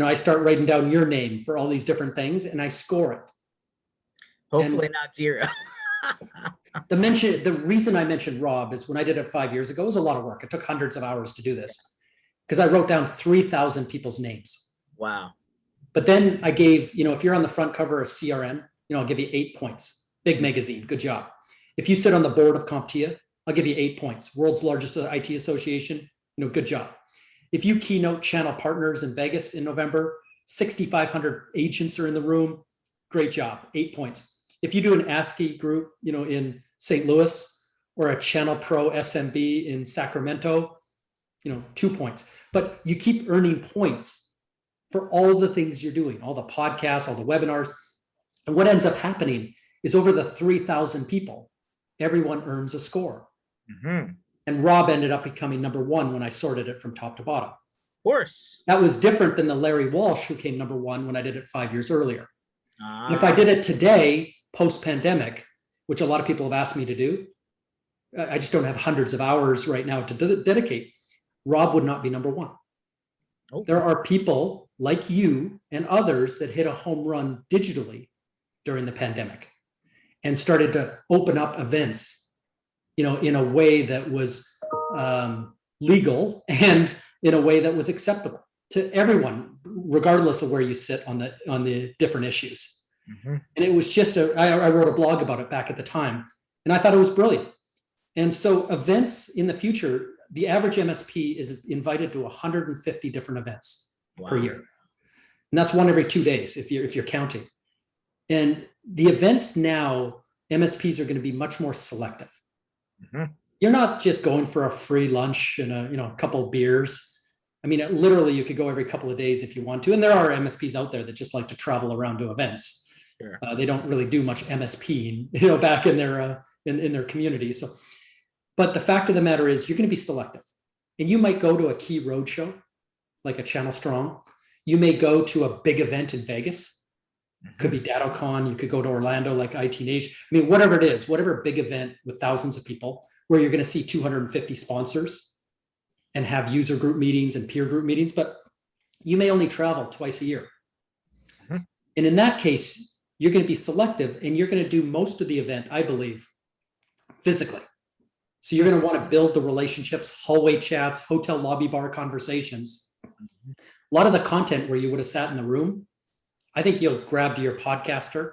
I start writing down your name for all these different things and I score it. Hopefully not 0. The reason I mentioned Rob is when I did it 5 years ago, it was a lot of work. It took hundreds of hours to do this because I wrote down 3,000 people's names. Wow. But then I gave, if you're on the front cover of CRN, I'll give you 8 points. Big magazine, good job. If you sit on the board of CompTIA, I'll give you 8 points. World's largest IT association, good job. If you keynote channel partners in Vegas in November, 6,500 agents are in the room, great job, 8 points. If you do an ASCII group, in St. Louis, or a Channel Pro SMB in Sacramento, 2 points. But you keep earning points for all the things you're doing, all the podcasts, all the webinars. And what ends up happening is over the 3,000 people, everyone earns a score. Mm-hmm. And Rob ended up becoming number 1 when I sorted it from top to bottom. Of course. That was different than the Larry Walsh who came number 1 when I did it 5 years earlier. And if I did it today, post-pandemic, which a lot of people have asked me to do, I just don't have hundreds of hours right now to dedicate. Rob would not be number 1. Okay. There are people like you and others that hit a home run digitally during the pandemic and started to open up events, in a way that was legal and in a way that was acceptable to everyone, regardless of where you sit on the different issues. Mm-hmm. And it was just I wrote a blog about it back at the time, and I thought it was brilliant. And so events in the future, the average MSP is invited to 150 different events per year. And that's one every 2 days if you're counting. And the events now, MSPs are going to be much more selective. Mm-hmm. You're not just going for a free lunch and a couple of beers. I mean, literally, you could go every couple of days if you want to. And there are MSPs out there that just like to travel around to events. Sure. They don't really do much MSP, back in their in their community. So, but the fact of the matter is, you're going to be selective, and you might go to a key roadshow, like a Channel Strong. You may go to a big event in Vegas. Could be DattoCon. You could go to Orlando, like IT Nation. I mean, whatever it is, whatever big event with thousands of people, where you're going to see 250 sponsors and have user group meetings and peer group meetings, but you may only travel twice a year. Mm-hmm. And in that case, you're going to be selective, and you're going to do most of the event, I believe, physically. So you're going to want to build the relationships, hallway chats, hotel lobby bar conversations. Mm-hmm. A lot of the content where you would have sat in the room, I think you'll grab to your podcaster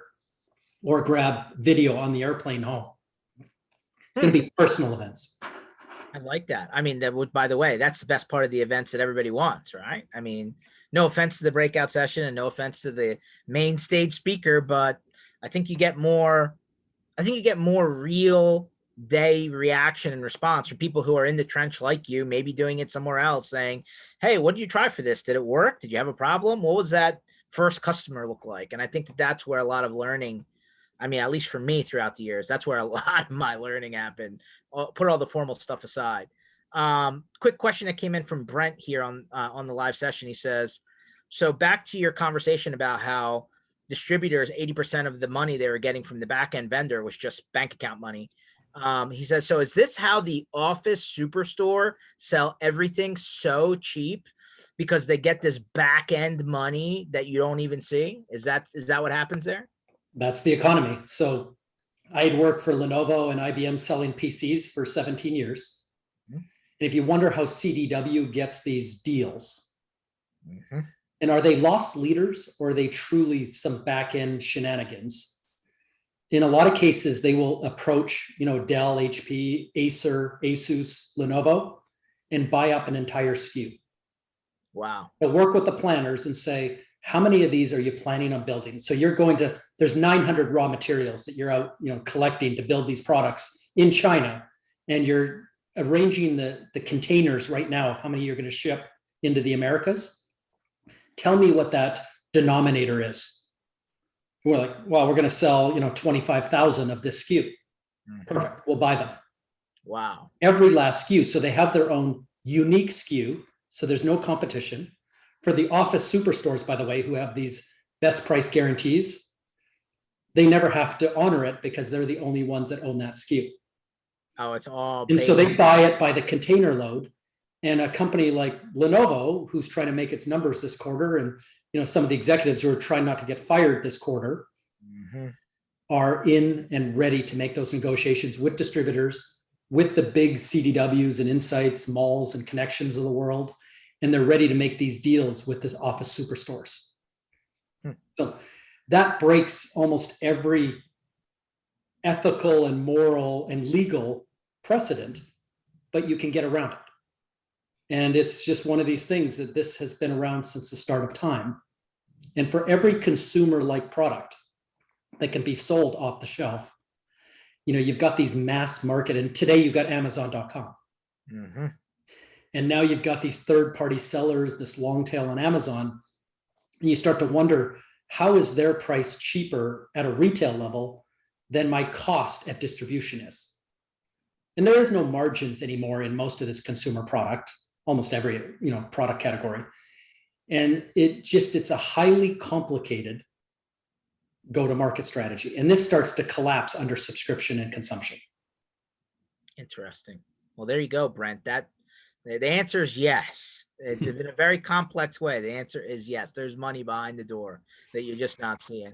or grab video on the airplane home. It's going to be personal events. I like that. I mean, that would, by the way, that's the best part of the events that everybody wants, right? I mean, no offense to the breakout session and no offense to the main stage speaker, but I think you get more real day reaction and response from people who are in the trench like you, maybe doing it somewhere else, saying, hey, what did you try for this? Did it work? Did you have a problem? What was that first customer look like? And I think that's where a lot of learning, I mean, at least for me throughout the years, that's where a lot of my learning happened. Put all the formal stuff aside. Quick question that came in from Brent here on the live session. He says, so back to your conversation about how distributors, 80% of the money they were getting from the back end vendor was just bank account money. He says, so is this how the office superstore sell everything so cheap because they get this back end money that you don't even see? Is that what happens there? That's the economy. So I had worked for Lenovo and IBM selling PCs for 17 years. Mm-hmm. And if you wonder how CDW gets these deals, mm-hmm. and are they lost leaders or are they truly some back-end shenanigans? In a lot of cases, they will approach, Dell, HP, Acer, Asus, Lenovo, and buy up an entire SKU. Wow. They'll work with the planners and say, how many of these are you planning on building? So there's 900 raw materials that you're out, collecting to build these products in China. And you're arranging the containers right now of how many you're going to ship into the Americas. Tell me what that denominator is. We're like, well, we're going to sell, 25,000 of this SKU. Mm-hmm. Perfect. We'll buy them. Wow. Every last SKU. So they have their own unique SKU. So there's no competition. For the office superstores, by the way, who have these best price guarantees, they never have to honor it because they're the only ones that own that SKU. Oh, it's all. And so they buy it by the container load. And a company like Lenovo, who's trying to make its numbers this quarter, and some of the executives who are trying not to get fired this quarter, mm-hmm. are in and ready to make those negotiations with distributors, with the big CDWs and Insights, malls and connections of the world. And they're ready to make these deals with this office superstores. So that breaks almost every ethical and moral and legal precedent, but you can get around it. And it's just one of these things that this has been around since the start of time. And for every consumer-like product that can be sold off the shelf, you've got these mass market, and today you've got Amazon.com. Mm-hmm. And now you've got these third-party sellers, this long tail on Amazon, and you start to wonder, how is their price cheaper at a retail level than my cost at distribution is? And there is no margins anymore in most of this consumer product, almost every product category. And it's a highly complicated go-to-market strategy. And this starts to collapse under subscription and consumption. Interesting. Well, there you go, Brent. The answer is yes. It's in a very complex way. The answer is yes. There's money behind the door that you're just not seeing.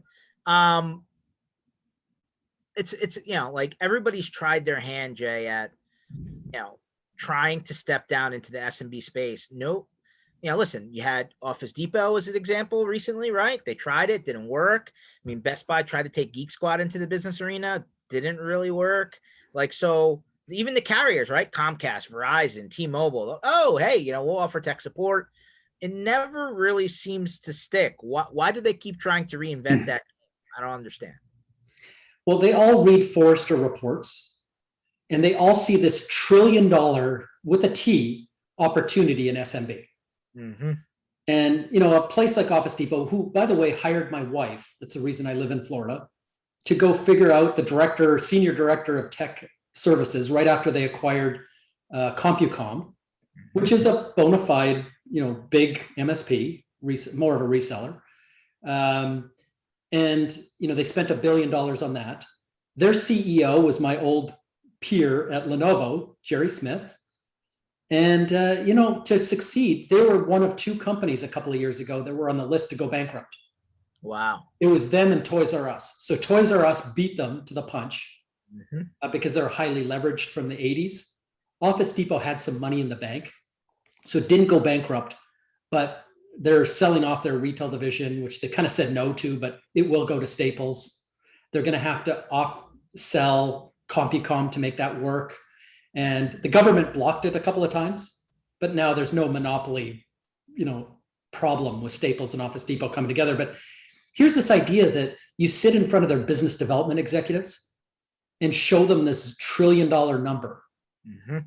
It's like everybody's tried their hand, Jay, at trying to step down into the SMB space. No, listen, you had Office Depot as an example recently, right? They tried it, didn't work. I mean, Best Buy tried to take Geek Squad into the business arena, didn't really work. Like, so even the carriers, right? Comcast, Verizon, T-Mobile. Oh, hey, we'll offer tech support. It never really seems to stick. Why do they keep trying to reinvent that? I don't understand. Well, they all read Forrester reports, and they all see this $1 trillion with a T opportunity in SMB. Mm-hmm. And a place like Office Depot, who, by the way, hired my wife, that's the reason I live in Florida, to go figure out the senior director of tech services right after they acquired CompuCom, which is a bona fide, big MSP, more of a reseller. And they spent $1 billion on that. Their CEO was my old peer at Lenovo, Jerry Smith. And to succeed, they were one of 2 companies a couple of years ago that were on the list to go bankrupt. Wow. It was them and Toys R Us. So Toys R Us beat them to the punch because they're highly leveraged from the 80s. Office Depot had some money in the bank, so it didn't go bankrupt, but they're selling off their retail division, which they kind of said no to, but it will go to Staples. They're going to have to off-sell CompuCom to make that work. And the government blocked it a couple of times, but now there's no monopoly, problem with Staples and Office Depot coming together. But here's this idea that you sit in front of their business development executives and show them this $1 trillion number. Mm-hmm.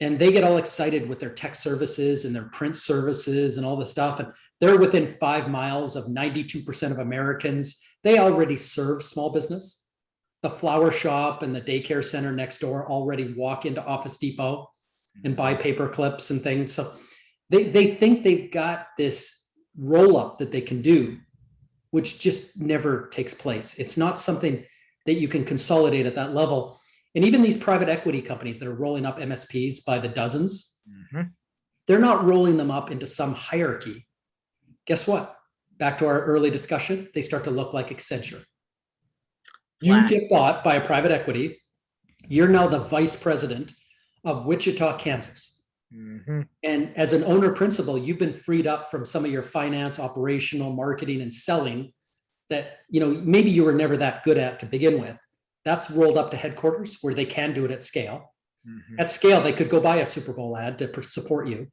And they get all excited with their tech services and their print services and all the stuff. And they're within 5 miles of 92% of Americans. They already serve small business. The flower shop and the daycare center next door already walk into Office Depot and buy paper clips and things. So they think they've got this roll up that they can do, which just never takes place. It's not something that you can consolidate at that level. And even these private equity companies that are rolling up MSPs by the dozens, they're not rolling them up into some hierarchy. Guess what? Back to our early discussion, they start to look like Accenture. You get bought by a private equity. You're now the vice president of Wichita, Kansas. And as an owner principal, you've been freed up from some of your finance, operational, marketing, and selling that maybe you were never that good at to begin with. That's rolled up to headquarters where they can do it at scale. At scale, they could go buy a Super Bowl ad to support you.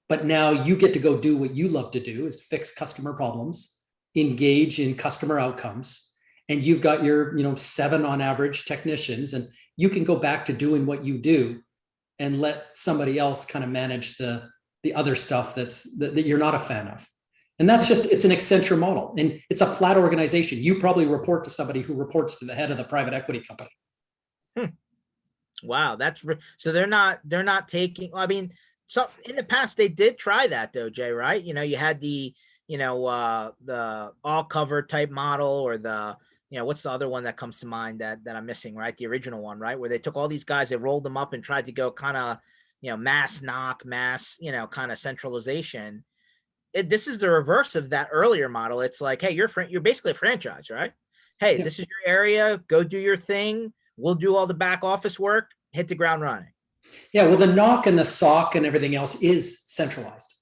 But now you get to go do what you love to do, is fix customer problems, engage in customer outcomes. And you've got your 7 on average technicians, and you can go back to doing what you do and let somebody else kind of manage the other stuff that you're not a fan of. And that's it's an Accenture model, and it's a flat organization. You probably report to somebody who reports to the head of the private equity company. Wow, so they're not taking. I mean, so in the past they did try that though, Jay. Right? You had the the all cover type model, or the what's the other one that comes to mind that I'm missing? Right, the original one, right, where they took all these guys, they rolled them up and tried to go kind of mass knock, mass kind of centralization. This is the reverse of that earlier model. It's like, hey, you're basically a franchise, right? Hey, this is your area. Go do your thing. We'll do all the back office work. Hit the ground running. Yeah, well, the knock and the sock and everything else is centralized.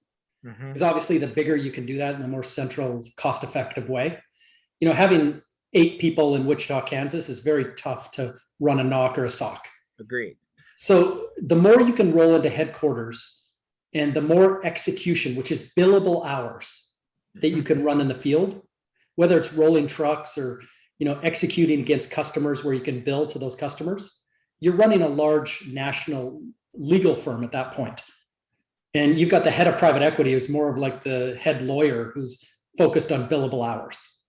Because obviously, the bigger you can do that in a more central, cost-effective way. Having 8 people in Wichita, Kansas is very tough to run a knock or a sock. Agreed. So the more you can roll into headquarters, and the more execution, which is billable hours that you can run in the field, whether it's rolling trucks or executing against customers where you can bill to those customers, you're running a large national legal firm at that point. And you've got the head of private equity who's more of like the head lawyer who's focused on billable hours.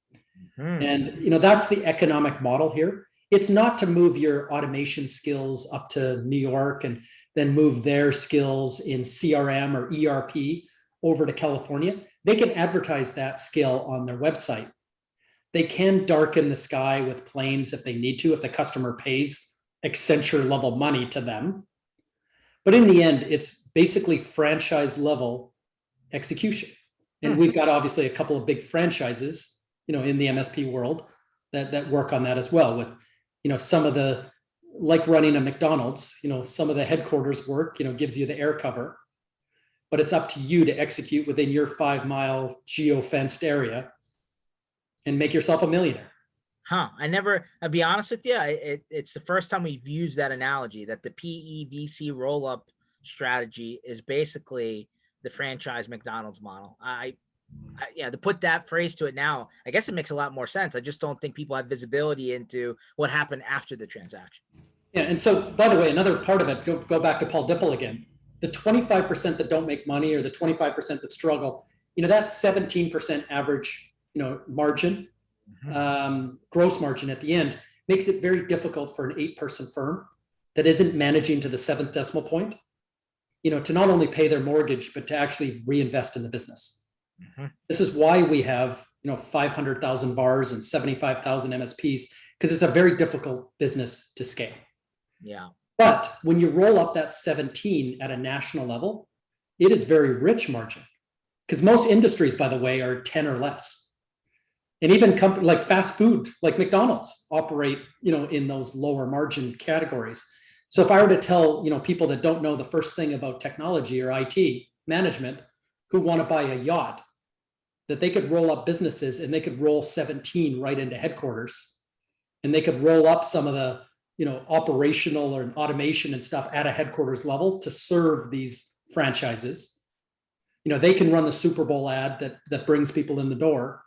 And that's the economic model here. It's not to move your automation skills up to New York and then move their skills in CRM or ERP over to California. They can advertise that skill on their website. They can darken the sky with planes if they need to, if the customer pays Accenture level money to them. But in the end, it's basically franchise level execution. And we've got obviously a couple of big franchises, in the MSP world that work on that as well, with some of the like running a McDonald's, some of the headquarters work, gives you the air cover, but it's up to you to execute within your 5-mile geo-fenced area and make yourself a millionaire. I'll be honest with you. It's the first time we've used that analogy, that the PEVC roll-up strategy is basically the franchise McDonald's model. To put that phrase to it now, I guess it makes a lot more sense. I just don't think people have visibility into what happened after the transaction. Yeah, and so, by the way, another part of it, go back to Paul Dipple again, the 25% that don't make money, or the 25% that struggle, that's 17% average, margin, gross margin at the end, makes it very difficult for an 8-person firm that isn't managing to the 7th decimal point, to not only pay their mortgage, but to actually reinvest in the business. This is why we have, 500,000 VARs and 75,000 MSPs, because it's a very difficult business to scale. Yeah. But when you roll up that 17 at a national level, it is very rich margin, because most industries, by the way, are 10 or less. And even companies like fast food, like McDonald's, operate, in those lower margin categories. So if I were to tell, people that don't know the first thing about technology or IT management, who want to buy a yacht, that they could roll up businesses and they could roll 17 right into headquarters, and they could roll up some of the, operational or automation and stuff at a headquarters level to serve these franchises. They can run the Super Bowl ad that brings people in the door.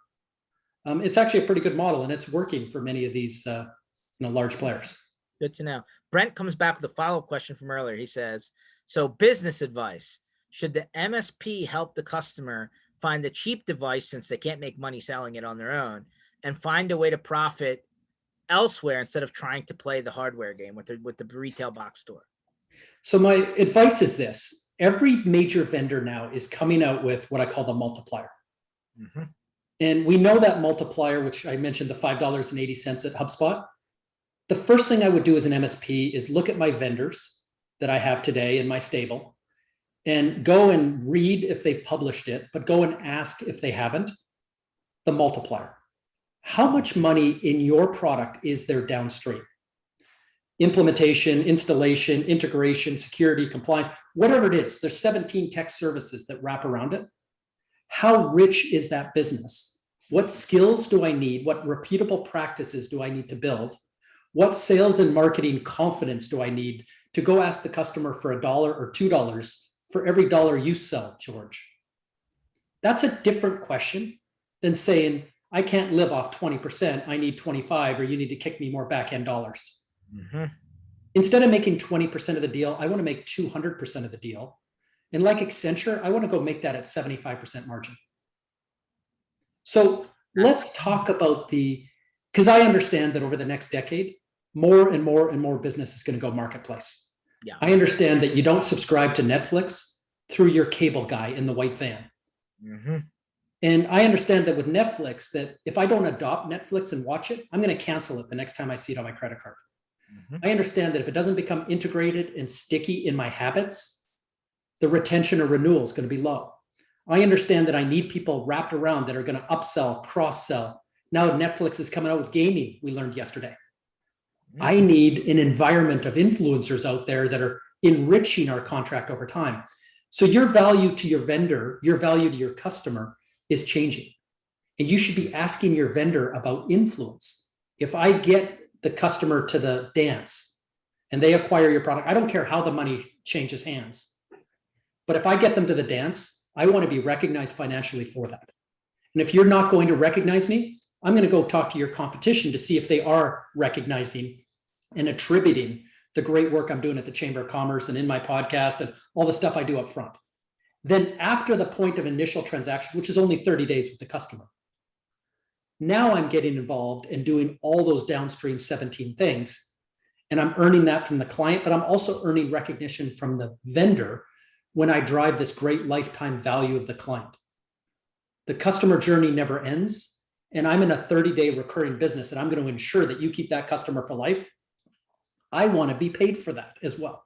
It's actually a pretty good model, and it's working for many of these, large players. Good to know. Brent comes back with a follow-up question from earlier. He says, so business advice, should the MSP help the customer find the cheap device, since they can't make money selling it on their own, and find a way to profit elsewhere instead of trying to play the hardware game with the retail box store? So my advice is this: every major vendor now is coming out with what I call the multiplier. And we know that multiplier, which I mentioned, the $5.80 at HubSpot. The first thing I would do as an MSP is look at my vendors that I have today in my stable and go and read if they've published it, but go and ask if they haven't, the multiplier. How much money in your product is there downstream? Implementation, installation, integration, security, compliance, whatever it is. There's 17 tech services that wrap around it. How rich is that business? What skills do I need? What repeatable practices do I need to build? What sales and marketing confidence do I need to go ask the customer for $1 or $2 for every dollar you sell, George? That's a different question than saying, I can't live off 20%, I need 25, or you need to kick me more back-end dollars. Instead of making 20% of the deal, I want to make 200% of the deal. And like Accenture, I want to go make that at 75% margin. So let's talk about because I understand that over the next decade, more and more and more business is going to go marketplace. Yeah. I understand that you don't subscribe to Netflix through your cable guy in the white van. And I understand that with Netflix, that if I don't adopt Netflix and watch it, I'm going to cancel it the next time I see it on my credit card. I understand that if it doesn't become integrated and sticky in my habits, the retention or renewal is going to be low. I understand that I need people wrapped around that are going to upsell, cross-sell. Now Netflix is coming out with gaming, we learned yesterday. I need an environment of influencers out there that are enriching our contract over time. So your value to your vendor, your value to your customer is changing. And you should be asking your vendor about influence. If I get the customer to the dance and they acquire your product, I don't care how the money changes hands. But if I get them to the dance, I want to be recognized financially for that. And if you're not going to recognize me, I'm going to go talk to your competition to see if they are recognizing and attributing the great work I'm doing at the Chamber of Commerce and in my podcast and all the stuff I do up front. Then after the point of initial transaction, which is only 30 days with the customer, now I'm getting involved and doing all those downstream 17 things. And I'm earning that from the client, but I'm also earning recognition from the vendor when I drive this great lifetime value of the client. The customer journey never ends. And I'm in a 30-day recurring business, and I'm going to ensure that you keep that customer for life. I want to be paid for that as well.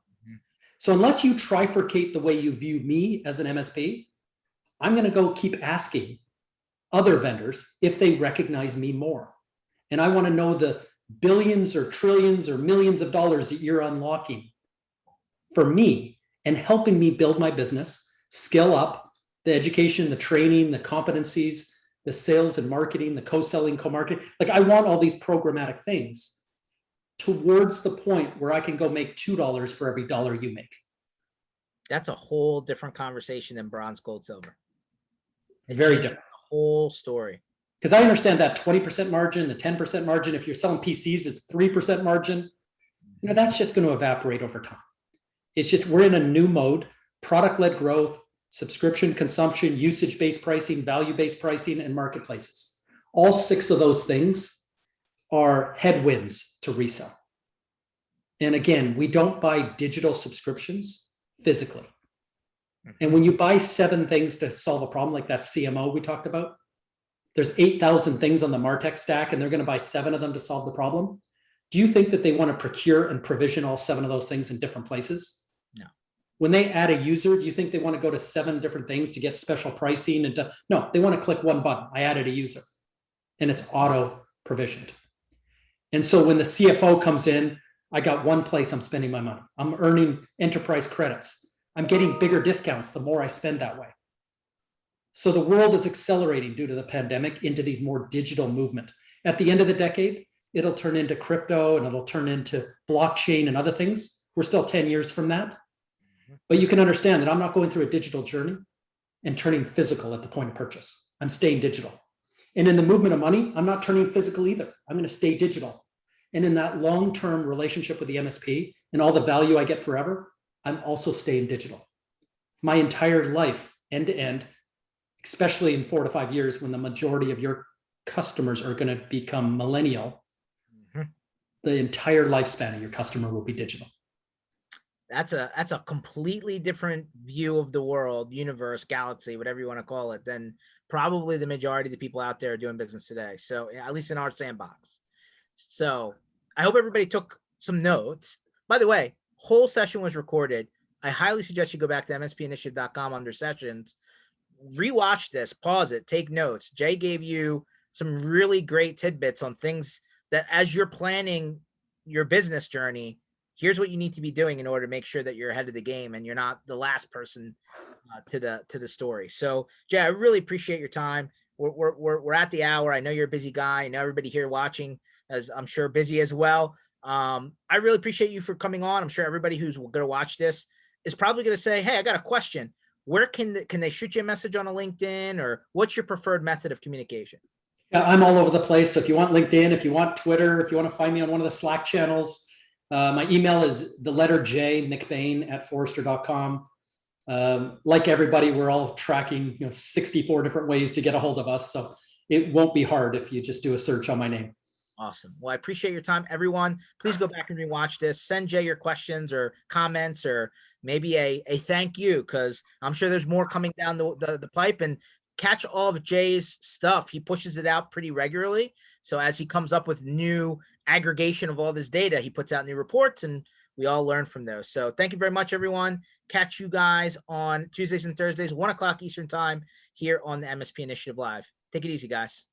So unless you trifurcate the way you view me as an MSP, I'm going to go keep asking other vendors if they recognize me more. And I want to know the billions or trillions or millions of dollars that you're unlocking for me and helping me build my business, scale up the education, the training, the competencies, the sales and marketing, the co-selling, co-marketing. Like I want all these programmatic things towards the point where I can go make $2 for every dollar you make. That's a whole different conversation than bronze, gold, silver. Very different. The whole story. Because I understand that 20% margin, the 10% margin. If you're selling PCs, it's 3% margin. You know, that's just going to evaporate over time. It's just, we're in a new mode, product-led growth, subscription, consumption, usage-based pricing, value-based pricing, and marketplaces. All 6 of those things are headwinds to resell. And again, we don't buy digital subscriptions physically. And when you buy 7 things to solve a problem, like that CMO we talked about, there's 8,000 things on the MarTech stack, and they're going to buy 7 of them to solve the problem. Do you think that they want to procure and provision all 7 of those things in different places? No. When they add a user, do you think they want to go to 7 different things to get special pricing? And no, they want to click one button. I added a user, and it's auto provisioned. And so when the CFO comes in, I got one place I'm spending my money. I'm earning enterprise credits. I'm getting bigger discounts the more I spend that way. So the world is accelerating due to the pandemic into these more digital movement. At the end of the decade, it'll turn into crypto and it'll turn into blockchain and other things. We're still 10 years from that. But you can understand that I'm not going through a digital journey and turning physical at the point of purchase. I'm staying digital. And in the movement of money, I'm not turning physical either. I'm going to stay digital. And in that long-term relationship with the MSP and all the value I get forever, I'm also staying digital. My entire life, end to end, especially in 4 to 5 years when the majority of your customers are going to become millennial, the entire lifespan of your customer will be digital. That's a completely different view of the world, universe, galaxy, whatever you want to call it, than probably the majority of the people out there doing business today. So at least in our sandbox. So I hope everybody took some notes. By the way, whole session was recorded. I highly suggest you go back to mspinitiative.com under sessions, rewatch this, pause it, take notes. Jay gave you some really great tidbits on things that as you're planning your business journey, here's what you need to be doing in order to make sure that you're ahead of the game and you're not the last person to the story. So Jay, I really appreciate your time. We're at the hour. I know you're a busy guy. I know everybody here watching, as I'm sure, busy as well. I really appreciate you for coming on. I'm sure everybody who's going to watch this is probably going to say, hey, I got a question. Where can they shoot you a message on a LinkedIn, or what's your preferred method of communication? Yeah, I'm all over the place. So if you want LinkedIn, if you want Twitter, if you want to find me on one of the Slack channels, my email is the letter J, Mcbain @Forrester.com. Like everybody, we're all tracking 64 different ways to get a hold of us. So it won't be hard if you just do a search on my name. Awesome. Well, I appreciate your time, everyone. Please go back and rewatch this. Send Jay your questions or comments, or maybe a thank you, because I'm sure there's more coming down the pipe. And catch all of Jay's stuff. He pushes it out pretty regularly. So as he comes up with new aggregation of all this data, he puts out new reports, and we all learn from those. So thank you very much, everyone. Catch you guys on Tuesdays and Thursdays, 1 o'clock Eastern time here on the MSP Initiative Live. Take it easy, guys.